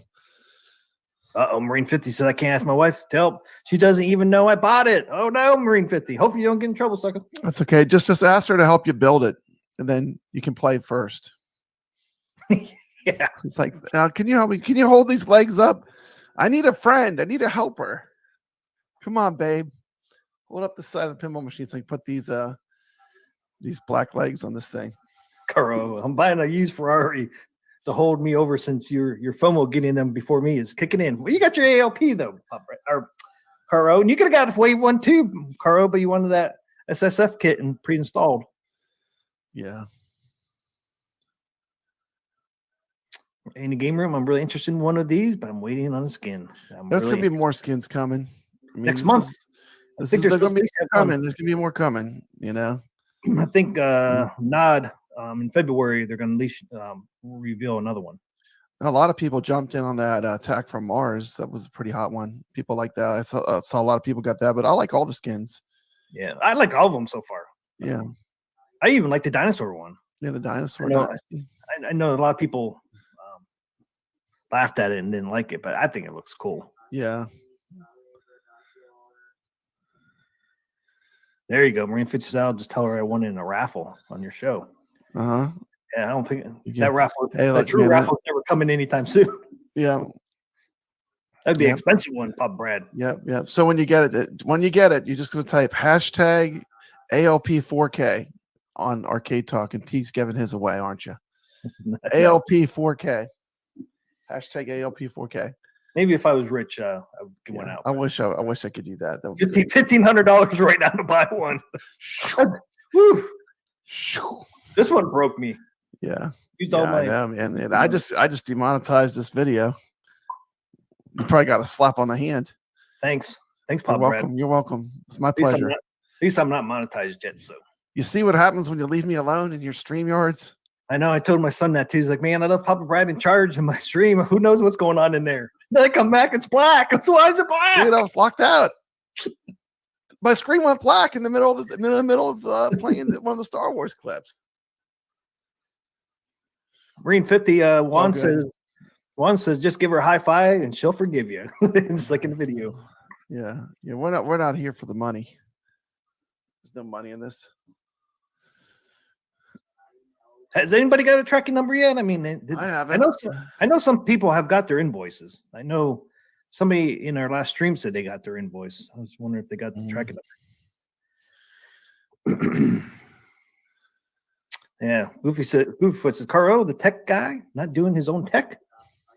Marine 50 says I can't ask my wife to help. She doesn't even know I bought it. Oh no, Marine 50. Hopefully you don't get in trouble, sucker. That's okay. Just ask her to help you build it, and then you can play first. Yeah. It's like, can you help me? Can you hold these legs up? I need a friend. I need a helper. Come on, babe. Hold up the side of the pinball machine so I can put these black legs on this thing. Caro, I'm buying a used Ferrari. to hold me over since your FOMO getting them before me is kicking in. Well, you got your ALP though, or Caro, and you could have got Wave 1 too, Caro, but you wanted that SSF kit and pre-installed. Yeah. In the game room, I'm really interested in one of these, but I'm waiting on a skin. There's gonna be more skins coming. I mean, next month. There's gonna be coming. There's gonna be more coming. You know. I think Nod in February they're gonna reveal another one. A lot of people jumped in on that Attack from Mars. That was a pretty hot one. People like that. I saw a lot of people got that, but I like all the skins. Yeah, I like all of them so far. Yeah, I even like the dinosaur one. Yeah, the dinosaur. I know a lot of people laughed at it and didn't like it, but I think it looks cool. Yeah. There you go. Marine Fitzgerald, just tell her I won in a raffle on your show. Uh-huh. Yeah, I don't think that raffle, that true raffle is never coming anytime soon. Yeah. That'd be an expensive one, Pop Brad. Yep, yep. So when you get it, you're just going to type hashtag ALP4K on Arcade Talk, and T's giving his away, aren't you? ALP4K. Hashtag ALP4K. Maybe if I was rich, I would get one out. I wish I could do that. That would $1,500 right now to buy one. Woo. This one broke me. Yeah. Used all my. I know, man. And I just demonetized this video. You probably got a slap on the hand. Thanks, Pop Brad. Brad. You're welcome. It's my pleasure. At least I'm not monetized yet. So you see what happens when you leave me alone in your StreamYards? I know. I told my son that too. He's like, man, I love Papa Brad in charge in my stream. Who knows what's going on in there? Then I come back, it's black. That's why is it black? Dude, I was locked out. My screen went black in the middle of playing one of the Star Wars clips. Marine 50 Juan says just give her a high five and she'll forgive you. It's like in the video. Yeah. We're not here for the money. There's no money in this. Has anybody got a tracking number yet? I mean, I haven't. I know some people have got their invoices. I know somebody in our last stream said they got their invoice. I was wondering if they got the tracking number. Yeah, Goofy says, Caro, the tech guy, not doing his own tech.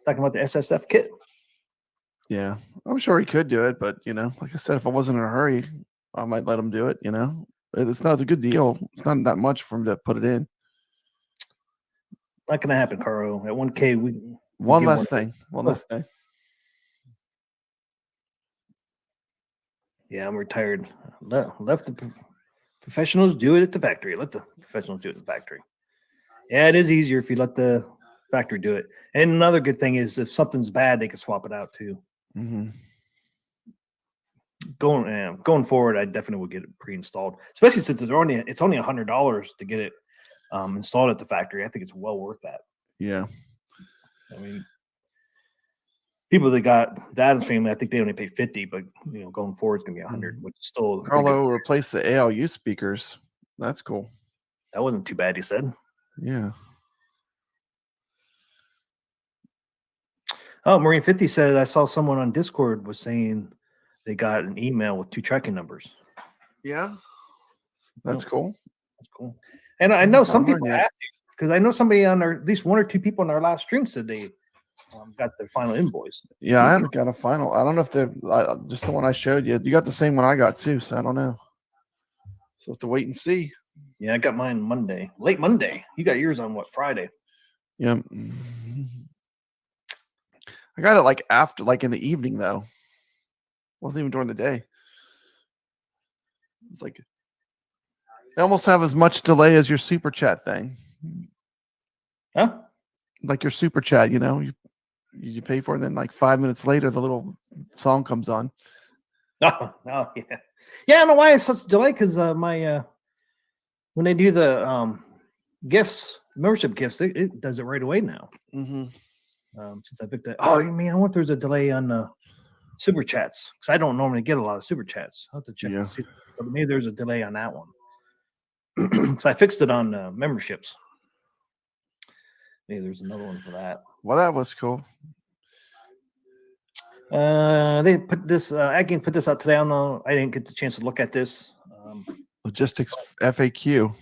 Talking about the SSF kit. Yeah, I'm sure he could do it, but like I said, if I wasn't in a hurry, I might let him do it. It's a good deal. It's not that much for him to put it in. Not gonna happen, Caro. At 1K, one less thing. One less thing. Yeah, I'm retired. Left the professionals do it at the factory. Let the professionals do it at the factory. Yeah, it is easier if you let the factory do it. And another good thing is if something's bad, they can swap it out too. Mm-hmm. Going forward, I definitely would get it pre-installed, especially since it's only $100 to get it installed at the factory. I think it's well worth that. Yeah. I mean, people that got the Adams family, I think they only pay $50, but going forward it's gonna be $100, which is still. Carlo replaced the ALU speakers. That's cool. That wasn't too bad, he said. Yeah. Oh, Marine 50 said I saw someone on Discord was saying they got an email with 2 tracking numbers. Yeah. That's cool. That's cool. And I know some people have to, because I know somebody on at least 1 or 2 people on our last stream said they got their final invoice. Yeah, I haven't got a final. I don't know if they're just the one I showed you. You got the same one I got too, so I don't know. So have to wait and see. Yeah, I got mine Monday, late Monday. You got yours on what, Friday? Yeah. I got it after, in the evening though. Wasn't even during the day. It's like they almost have as much delay as your super chat thing. Huh? Like your super chat, you pay for it, and then 5 minutes later the little song comes on. Oh, yeah. Yeah, I don't know why it's such a delay, because my when they do the gifts, membership gifts, it does it right away now. Mm-hmm. Since I picked that. Oh, you mean I wonder if there's a delay on super chats, because I don't normally get a lot of super chats. I'll have to check and see. But maybe there's a delay on that one. So I fixed it on memberships. Maybe there's another one for that. Well, that was cool. They put this. AtGames put this out today. I don't know. I didn't get the chance to look at this. Logistics FAQ.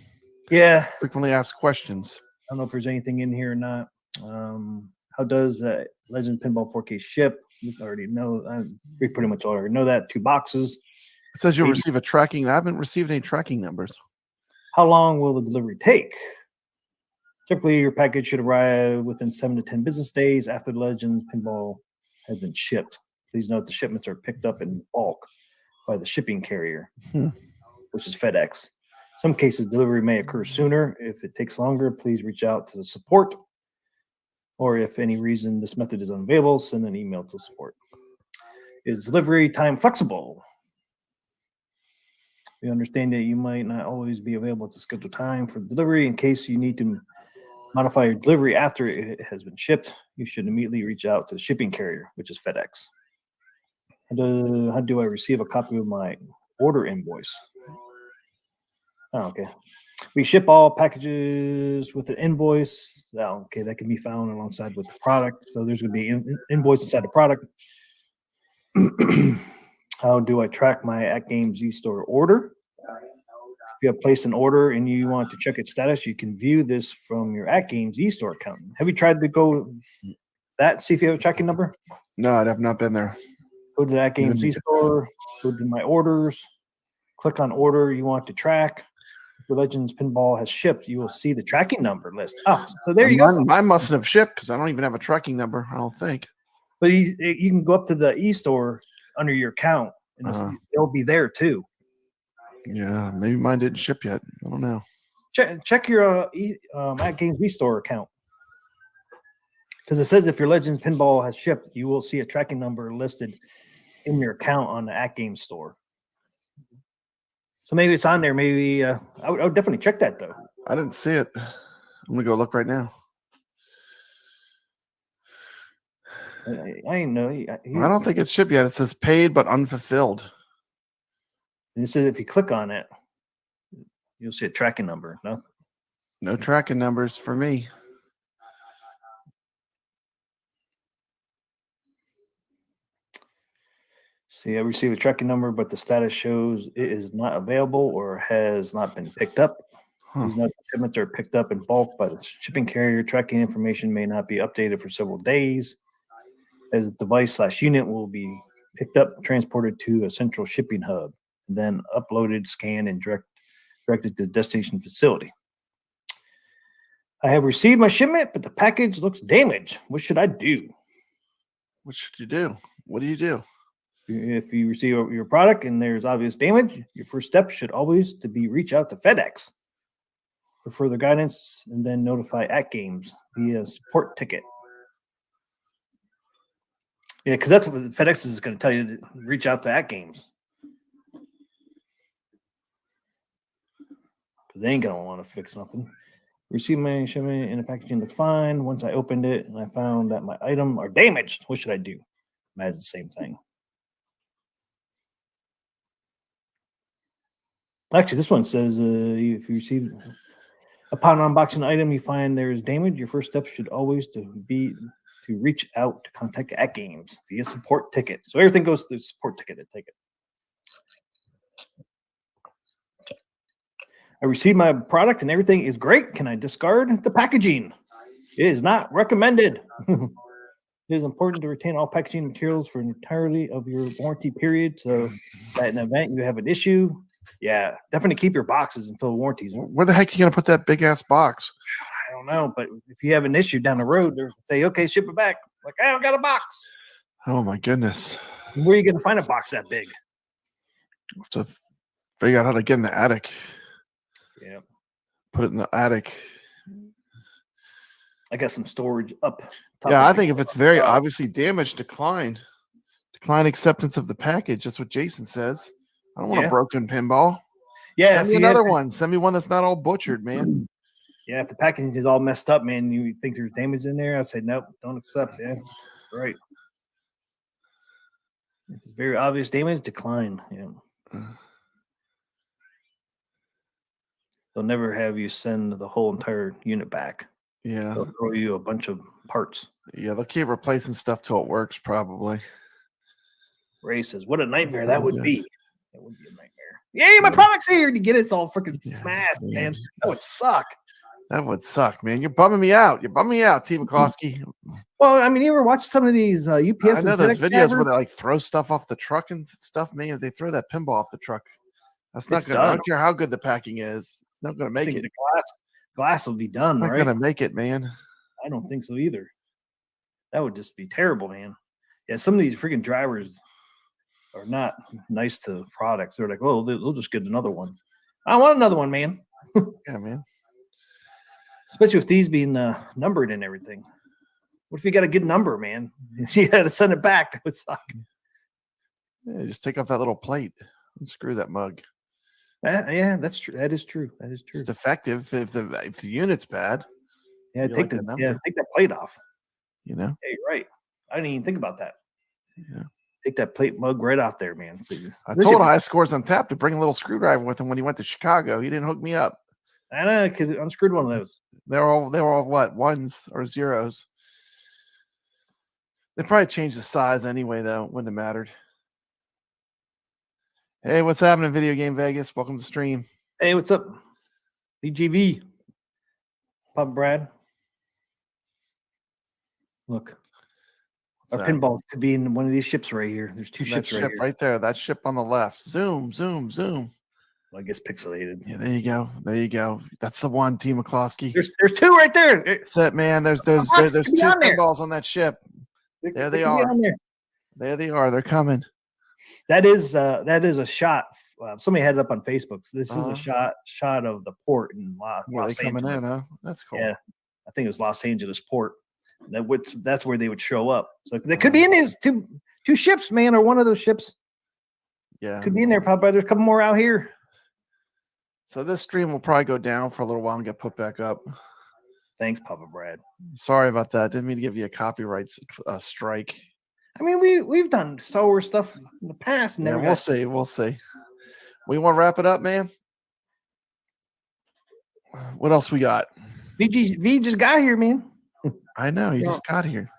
Yeah. Frequently asked questions. I don't know if there's anything in here or not. How does Legends Pinball 4K ship? We already know. We pretty much already know that. 2 boxes. It says you'll receive a tracking. I haven't received any tracking numbers. How long will the delivery take? Typically, your package should arrive within 7 to 10 business days after the Legends Pinball has been shipped. Please note the shipments are picked up in bulk by the shipping carrier, which is FedEx. Some cases, delivery may occur sooner. If it takes longer, please reach out to the support. Or if any reason this method is unavailable, send an email to support. Is delivery time flexible? We understand that you might not always be available to schedule time for delivery. In case you need to modify your delivery after it has been shipped, you should immediately reach out to the shipping carrier, which is FedEx. How do I receive a copy of my order invoice? Oh, okay. We ship all packages with an invoice. Oh, okay, that can be found alongside with the product. So there's going to be an invoice inside the product. How do I track my AtGames eStore order? If you have placed an order and you want to check its status, you can view this from your AtGames eStore account. Have you tried to go that, see if you have a tracking number? No, I have not been there. Go to the AtGames eStore, go to my orders, click on order you want to track. If your Legends Pinball has shipped, you will see the tracking number list. Oh, so there you go. Mine mustn't have shipped because I don't even have a tracking number, I don't think. But you can go up to the eStore under your account, and it'll be there too. Yeah, maybe mine didn't ship yet. I don't know. Check your AtGames eStore account, because it says if your Legends Pinball has shipped, you will see a tracking number listed in your account on the AtGames store. So maybe it's on there. Maybe I would definitely check that though. I didn't see it. I'm gonna go look right now. I know. I don't think it's shipped yet. It says paid but unfulfilled. And it says if you click on it, you'll see a tracking number. No tracking numbers for me. See, I received a tracking number, but the status shows it is not available or has not been picked up. These shipments are picked up in bulk by the shipping carrier. Tracking information may not be updated for several days, as the device/unit will be picked up, transported to a central shipping hub, and then uploaded, scanned, and directed to the destination facility. I have received my shipment, but the package looks damaged. What should I do? What should you do? What do you do? If you receive your product and there's obvious damage, your first step should always be reach out to FedEx for further guidance, and then notify AtGames via support ticket. Yeah, because that's what FedEx is going to tell you, to reach out to AtGames. Because they ain't going to want to fix nothing. Receive my shipment and the packaging looked fine. Once I opened it and I found that my items are damaged, what should I do? Imagine the same thing. Actually, this one says if you receive upon unboxing an item, you find there is damage, your first step should always be to reach out to contact AtGames via support ticket. So everything goes through support ticket to take it. I received my product and everything is great. Can I discard the packaging? It is not recommended. It is important to retain all packaging materials for entirety of your warranty period, so that in the event you have an issue, yeah, definitely keep your boxes until warranties. Where the heck are you going to put that big ass box? I don't know, but if you have an issue down the road, they'll say, okay, ship it back. Like, I don't got a box. Oh my goodness. Where are you going to find a box that big? Have to figure out how to get in the attic. Yeah. Put it in the attic. I got some storage up top. Yeah, I think if it's very obviously damaged, decline acceptance of the package. That's what Jason says. I don't want a broken pinball. Yeah, send me another one. Send me one that's not all butchered, man. Yeah, if the packaging is all messed up, man, you think there's damage in there, I'd say nope, don't accept. Yeah, right. If it's very obvious damage, decline. Yeah. They'll never have you send the whole entire unit back. Yeah. They'll throw you a bunch of parts. Yeah, they'll keep replacing stuff till it works, probably. Ray says, what a nightmare that would be. That would be a nightmare. Yay, my product's here. You get it, it's all freaking smashed, man. That would suck. That would suck, man. You're bumming me out. You're bumming me out, T. McCloskey. Well, I mean, you ever watch some of these UPS? I know and those FedEx videos where drivers? they like throw stuff off the truck and stuff. Man, they throw that pinball off the truck. That's not It's gonna. I done. don't care how good the packing is. It's not gonna I make think it. the glass will be done, It's not right? gonna make it, man. I don't think so either. That would just be terrible, man. Yeah, some of these freaking drivers are not nice to products. They're like, oh, they'll just get another one. I want another one, man. Yeah, man. Especially with these being numbered and everything. What if you got a good number, man? You had to send it back. That would suck. Yeah, just take off that little plate and screw that mug. Yeah, that's true. That is true. That is true. It's defective if the unit's bad. Yeah, you take like the the number. take that plate off. You know. Hey, right. I didn't even think about that. Yeah. Take that plate mug right off there, man. So I told High Scores on Tap to bring a little screwdriver with him when he went to Chicago. He didn't hook me up. I know, because I unscrewed one of those. They were all what, ones or zeros. They probably changed the size anyway, though. Wouldn't have mattered. Hey, what's happening, Video Game Vegas? Welcome to the stream. Hey, what's up? BGV. Pop Brad. Look. What's Our that? pinball could be in one of these ships right here. There's two That ships ship right here. right there. That ship on the left. Zoom, zoom, zoom. Well, I guess pixelated. Yeah, there you go. There you go. That's the one, T. McCloskey. There's two right there. That's it, man. There's two pinballs on that ship. There they are. There they are. They're coming. That is a shot. Somebody had it up on Facebook. So this is a shot of the port in Los Where they coming Angeles. in, huh? That's cool. Yeah, I think it was Los Angeles port. That's where they would show up. So they could be in these two ships, man, or one of those ships. Yeah, Could be in there, Pop. There's a couple more out here. So this stream will probably go down for a little while and get put back up. Thanks, Papa Brad. Sorry about that. Didn't mean to give you a copyright strike. I mean, we've done Star Wars stuff in the past. Yeah, we'll see. We'll see. We want to wrap it up, man. What else we got? V just got here, man. I know he just got here.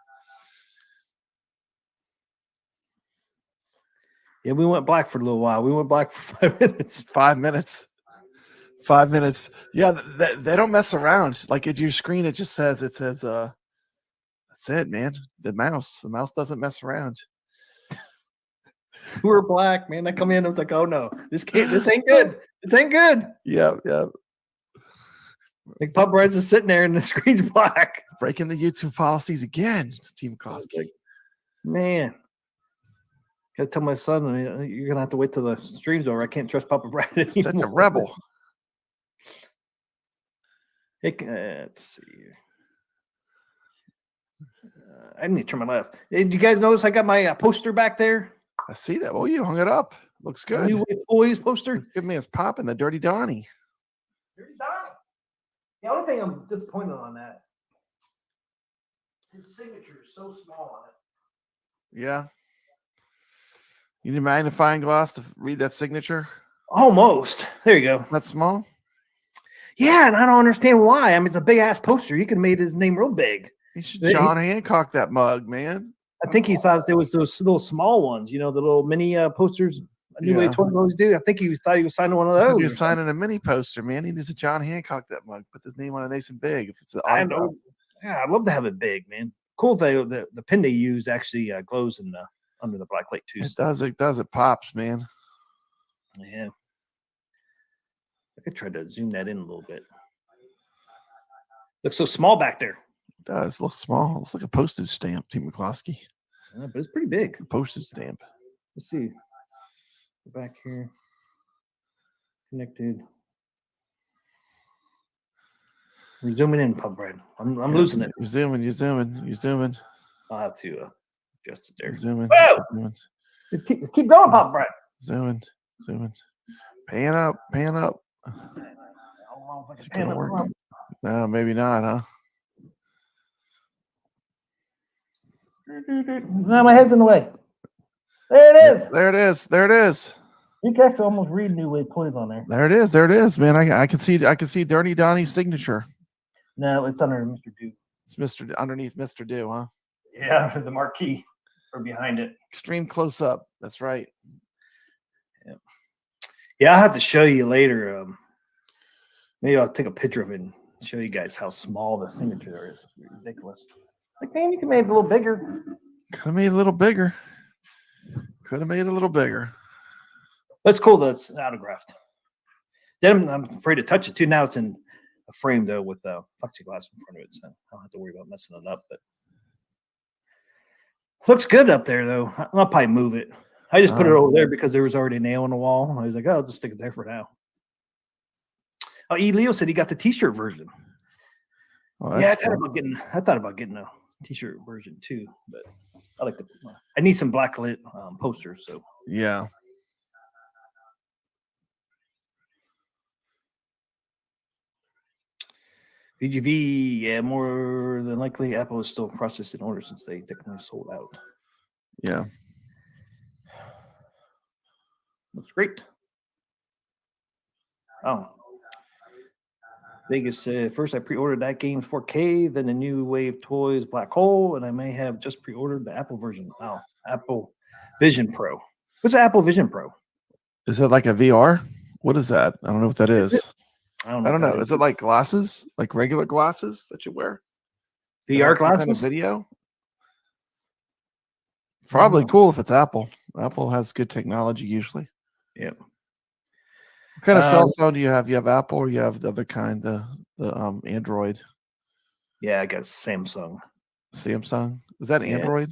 Yeah, we went black for a little while. We went black for 5 minutes. 5 minutes. 5 minutes. Yeah, they don't mess around. Like at your screen, it says, that's it, man. The mouse doesn't mess around. We're black, man. I come in, I'm like, oh no, this ain't good. This ain't good. Yeah. Like Pop Brad's just sitting there and the screen's black. Breaking the YouTube policies again, Team Koski. Man. Gotta tell my son, you're gonna have to wait till the stream's over. I can't trust Papa Brad anymore. Such a rebel. Hey, let's see. I need to turn my left. Hey, did you guys notice I got my poster back there? I see that. Oh, you hung it up. Looks good. New Wave Boys poster. It's good, man. It's popping. The Dirty Donnie. Dirty Donnie. The only thing I'm disappointed on that, his signature is so small on it. Yeah. You need a magnifying glass to read that signature? Almost. There you go. That's small? Yeah, and I don't understand why. I mean, it's a big ass poster. You could have made his name real big. You should John Hancock that mug, man. I think he thought there was those little small ones, the little mini posters. New Way 20 always do. I think he thought he was signing one of those. He was signing a mini poster, man. He needs a John Hancock that mug. Put his name on it nice and big. If it's I know. Yeah, I'd love to have it big, man. Cool thing. The pin they use actually glows in under the black light too. It does. It does. It pops, man. Yeah. I could try to zoom that in a little bit. Looks so small back there. It does. It looks small. It looks like a postage stamp, Team McCloskey. But it's pretty big. A postage stamp. Let's see. Go back here. Connected. We're zooming in, Pub Bread. I'm losing it. You're zooming. I'll have to adjust it there. You're zooming. Whoa! Keep going, Pub Bread. Zooming. Pan up. I don't know if I can pan up. No, maybe not, huh? No, my head's in the way. There it is. You can actually almost read New Wave Toys on there. There it is, man. I can see Dirty Donnie's signature. No, it's under Mr. Do. It's underneath Mr. Do, huh? Yeah, the marquee or behind it. Extreme close up. That's right. Yeah, I'll have to show you later. Maybe I'll take a picture of it and show you guys how small the signature is. It's ridiculous. Like, man, you can make it a little bigger. Could have made it a little bigger. Could have made it a little bigger. That's cool that it's autographed. Then I'm afraid to touch it too. Now it's in a frame though with plexiglass in front of it, so I don't have to worry about messing it up. But looks good up there though. I'll probably move it. I just put it over there because there was already a nail in the wall. I was like, oh, I'll just stick it there for now. Oh, E. Leo said he got the T-shirt version. Well, Yeah, I thought about getting a T-shirt version too, but I need some blacklit posters. So yeah. VGV, yeah, more than likely Apple is still processing orders since they technically sold out. Yeah. Looks great. Oh. Vegas said, first I pre-ordered that game's 4K, then the new Wave Toys Black Hole, and I may have just pre-ordered the Apple version. Oh, Apple Vision Pro. What's the Apple Vision Pro? Is it like a VR? What is that? I don't know what that is. I don't know. Is it like glasses? Like regular glasses that you wear? VR glasses? Kind of video? Probably cool if it's Apple. Apple has good technology usually. Yep. What kind of cell phone do you have? You have Apple or you have the other kind, the Android? Yeah, I guess Samsung. Samsung? Is that Android?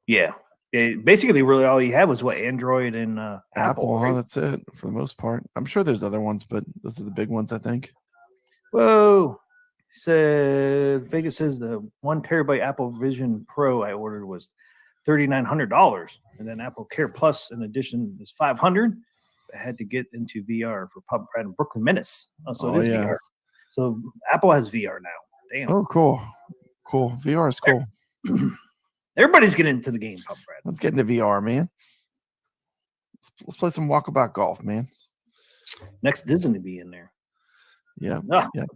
Yeah. Basically, really all you have was what Android and Apple. Right? That's it for the most part. I'm sure there's other ones, but those are the big ones, I think. Whoa. Said Vegas says the 1 terabyte Apple Vision Pro I ordered was $3,900, and then Apple Care Plus in addition is $500. I had to get into VR for Pub Brad and Brooklyn Menace. Oh, so it is VR. So Apple has VR now. Damn. Oh, cool. Cool. VR is cool. Everybody's getting into the game, Pub Brad. Let's get into VR, man. Let's play some walkabout golf, man. Next Disney to be in there. Yeah. No, yeah.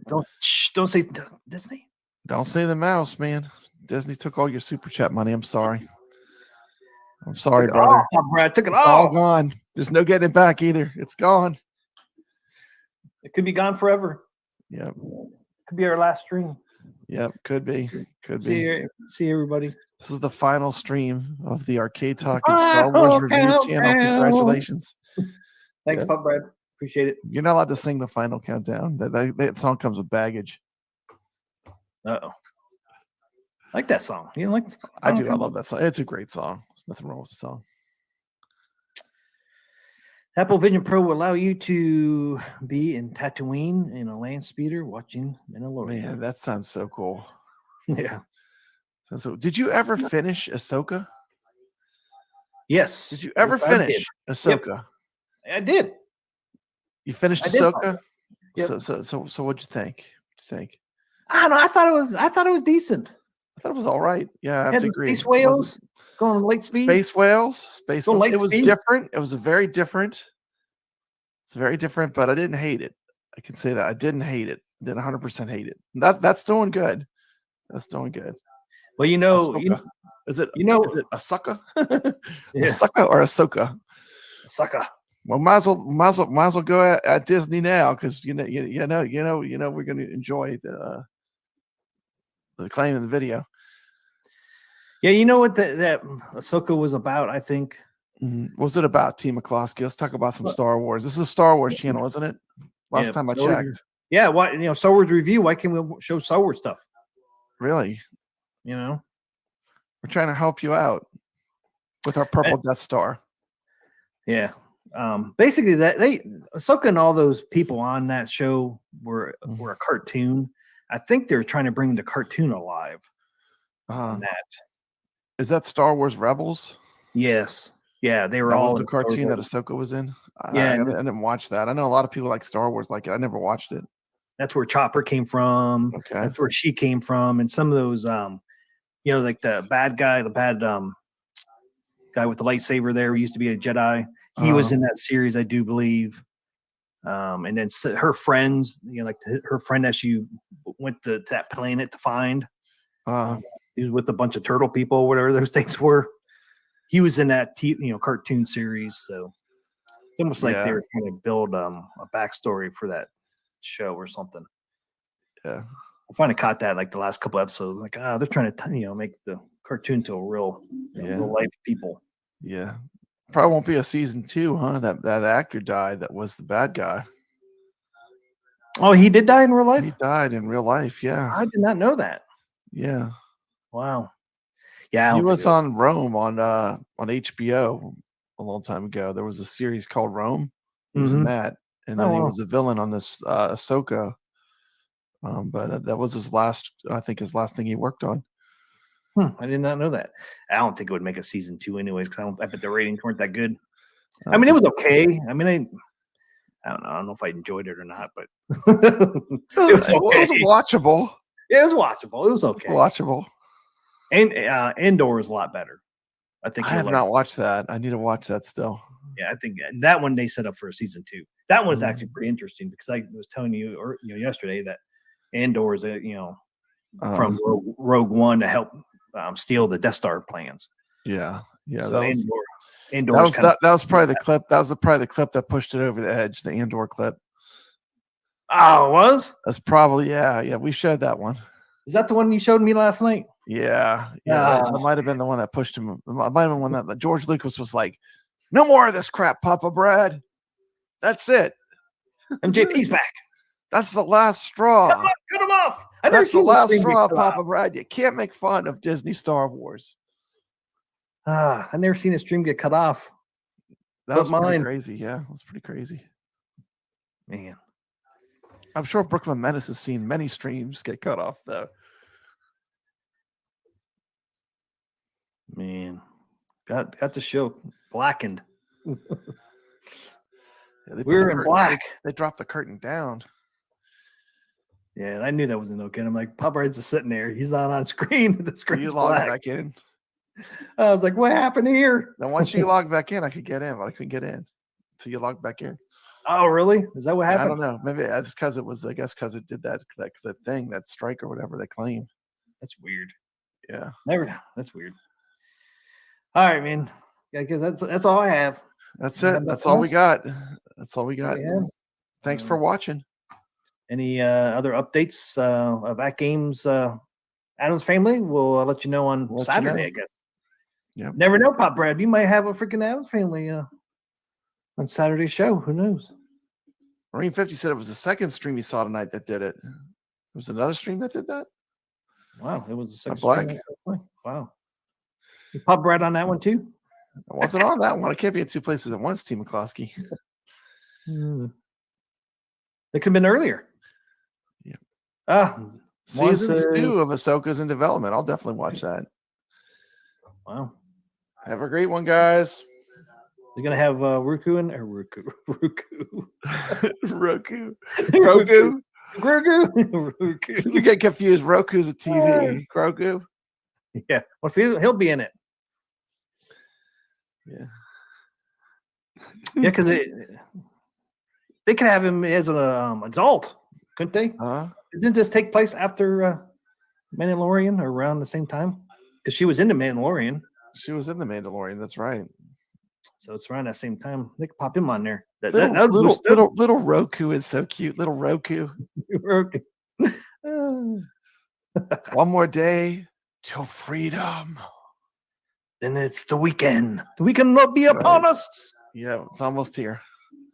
Don't say Disney. Don't say the mouse, man. Disney took all your super chat money. I'm sorry. I'm sorry, brother. Brad took it it's all gone. There's no getting it back either. It's gone. It could be gone forever. Yep. Could be our last stream. Yep. Could be. Could be. See everybody. This is the final stream of the Arcade Talk and Star Wars Review channel. Congratulations. Thanks, Pub Brad. Appreciate it. You're not allowed to sing the final countdown. That song comes with baggage. Uh-oh. I like that song. You like? I do. I love that song. It's a great song. There's nothing wrong with the song. Apple Vision Pro will allow you to be in Tatooine in a land speeder watching Mandalorian. Man, that sounds so cool. Yeah. So, did you ever finish Ahsoka? Yes. Did you ever finish Ahsoka? Yep. I did. You finished Ahsoka? Yep. So what'd you think? I don't know. I thought it was decent. I thought it was all right. Yeah, I have to agree. Space whales going light speed. Space whales. It was speed. different. It was very different. It's very different, but I didn't hate it. I can say that I didn't hate it. I didn't 100% hate it. That's doing good. That's doing good. Well, is it a sucker? Yeah. A sucker or a Ahsoka? Sucker. Well, might as well go at Disney now because you know we're going to enjoy the claim in the video. Yeah, you know what that Ahsoka was about, I think. Mm-hmm. What's it about, T. McCloskey? Let's talk about some Star Wars. This is a Star Wars channel, isn't it? Last time I checked. Yeah, Star Wars review. Why can't we show Star Wars stuff? Really? We're trying to help you out with our purple Death Star. Yeah. Basically, Ahsoka and all those people on that show were a cartoon. I think they're trying to bring the cartoon alive. Is that Star Wars Rebels? Yes. Yeah, they were all the cartoon that Ahsoka was in. Yeah, I didn't watch that. I know a lot of people like Star Wars like it. I never watched it. That's where Chopper came from. Okay. That's where she came from, and some of those, like the bad guy, guy with the lightsaber there who used to be a Jedi. He was in that series, I do believe. And then her friends, her friend that she went to that planet to find. He was with a bunch of turtle people, whatever those things were. He was in that cartoon series, so it's almost like they were trying to build a backstory for that show or something. Yeah. I finally caught that like the last couple episodes. Like, they're trying to make the cartoon to a real life people. Yeah. Probably won't be a season 2, huh? That actor died. That was the bad guy. Oh, he did die in real life? He died in real life. Yeah. I did not know that. Yeah. Wow. Yeah. He was on Rome on HBO a long time ago. There was a series called Rome. He was in that. And then he was a villain on this Ahsoka. But that was his last thing he worked on. I did not know that. I don't think it would make a season 2 anyways, because I bet the ratings weren't that good. I mean, it was okay. I mean, I don't know. I don't know if I enjoyed it or not, but it was okay. It was watchable. Yeah, it was watchable. It was okay. It's watchable. And Andor is a lot better. I think I have not watched that. I need to watch that still. Yeah, I think that one they set up for a season 2. That one's actually pretty interesting because I was telling you, yesterday that Andor is from Rogue One to help steal the Death Star plans. Yeah, yeah. So that was probably the clip. That was probably the clip that pushed it over the edge. The Andor clip. Oh, it was? That's probably yeah. We showed that one. Is that the one you showed me last night? Yeah. That might have been the one that pushed him. It might have been one that George Lucas was like, "No more of this crap, Papa Brad. That's it. MJP's back. That's the last straw. Cut him off. That's the last straw, Papa Brad. You can't make fun of Disney Star Wars." I've never seen a stream get cut off. That was pretty crazy. Yeah, it was pretty crazy. Man. I'm sure Brooklyn Menace has seen many streams get cut off, though. Man. Got the show blackened. We're in black. They dropped the curtain down. Yeah, and I knew that wasn't okay. I'm like, Papa Red's just sitting there. He's not on screen. The screen's you log black. back in. I was like, what happened here? Now, once you log back in, I could get in, but I couldn't get in until you log back in. Oh, really? Is that what happened? I don't know. Maybe that's because it was, I guess, because it did that thing, that strike or whatever they claim. That's weird. Yeah. That's weird. All right, man. I guess that's all I have. That's it. That's all we got. That's all we got. Yeah. Thanks for watching. Any other updates of AtGames Adam's Family? We'll let you know on Saturday, I guess. Yeah. Never know, Pop Brad. You might have a freaking Adam's Family on Saturday's show. Who knows? Marine 50 said it was the second stream you saw tonight that did it. There was another stream that did that? Wow, it was the second Black. stream. Wow. You Pop Brad on that one too? I wasn't on that one. I can't be at two places at once, T. McCloskey. It could have been earlier. Yeah. Seasons 2 of Ahsoka's in development. I'll definitely watch that. Wow. Have a great one, guys. You're gonna have Roku in there. Roku. You get confused. Roku's a TV. Grogu. Yeah. Well, he'll be in it. Yeah. Yeah, because they could have him as an adult, couldn't they? Didn't this take place after Mandalorian or around the same time? Because she was in the Mandalorian. She was in the Mandalorian. That's right. So it's around that same time. They could pop him on there. Little Roku is so cute. Little Roku. One more day till freedom. Then it's the weekend. The weekend will be upon us. Yeah, it's almost here.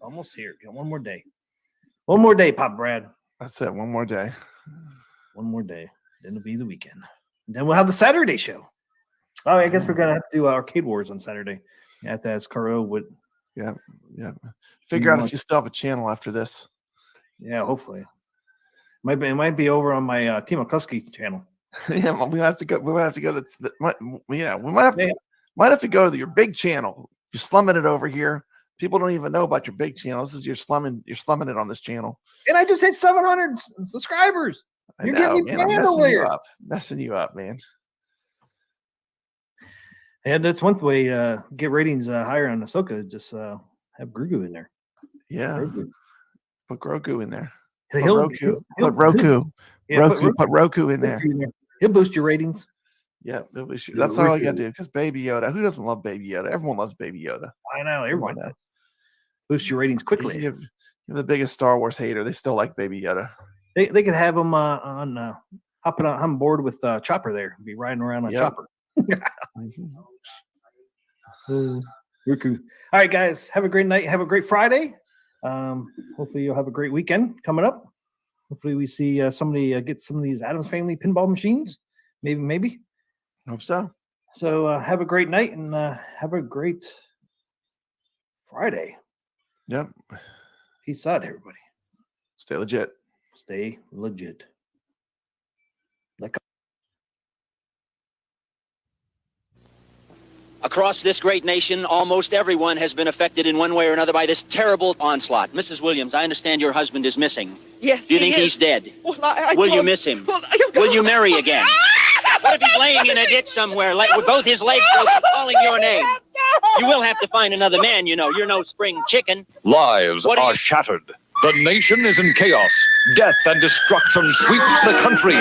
Almost here. Got one more day. One more day, Pop Brad. That's it. One more day. One more day. Then it'll be the weekend. And then we'll have the Saturday show. Oh, I guess we're gonna have to do Arcade Wars on Saturday. At that Caro would. Yeah. Figure out if you still have a channel after this. Yeah, hopefully. It might be over on my Team McCluskey channel. Yeah, we have to go. We might have to go to. We might have to go to your big channel. You're slumming it over here. People don't even know about your big channel. This is you're slumming it on this channel. And I just hit 700 subscribers. You're getting me messing you up, man. And that's one way get ratings higher on Ahsoka. Just have Grogu in there. Yeah, Grogu. Put Grogu in there. Put Roku in there. He'll boost your ratings. Yeah, that's all I got to do. Because Baby Yoda, who doesn't love Baby Yoda? Everyone loves Baby Yoda. I know, everyone does. Boost your ratings quickly. You're the biggest Star Wars hater. They still like Baby Yoda. They could have him on hopping on board with Chopper there. Be riding around on Chopper. You're cool. All right, guys. Have a great night. Have a great Friday. Hopefully you'll have a great weekend coming up. Hopefully we see somebody get some of these Addams Family pinball machines. Maybe. Hope so. So have a great night and have a great Friday. Yep. Peace out, everybody. Stay legit. Stay legit. Across this great nation, almost everyone has been affected in one way or another by this terrible onslaught. Mrs. Williams, I understand your husband is missing. Yes, Do you think he's dead? Well, Will you miss him? Will you marry again? What if he's laying in a ditch somewhere, like with both his legs broken, calling your name? You will have to find another man, you know. You're no spring chicken. Lives are shattered. The nation is in chaos. Death and destruction sweeps the country.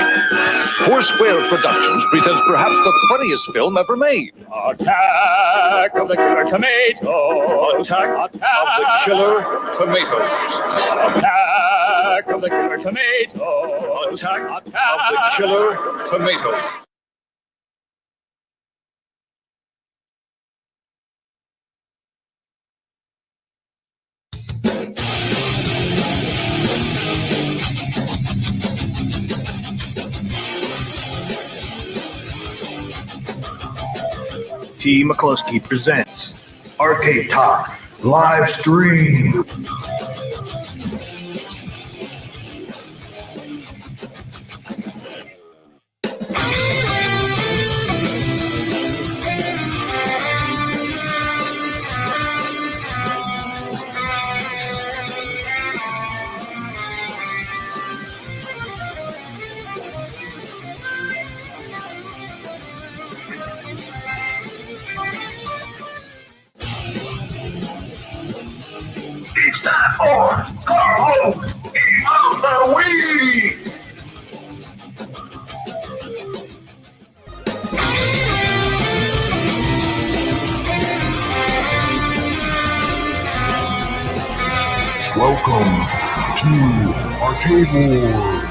Foursquare Productions presents perhaps the funniest film ever made. Attack of the Killer Tomatoes. Attack of the Killer Tomatoes. Attack of the Killer Tomatoes. Attack of the Killer Tomatoes. T. McCluskey presents Arcade Talk live stream. It's time for Carl of the Week. Welcome to Arcade Wars.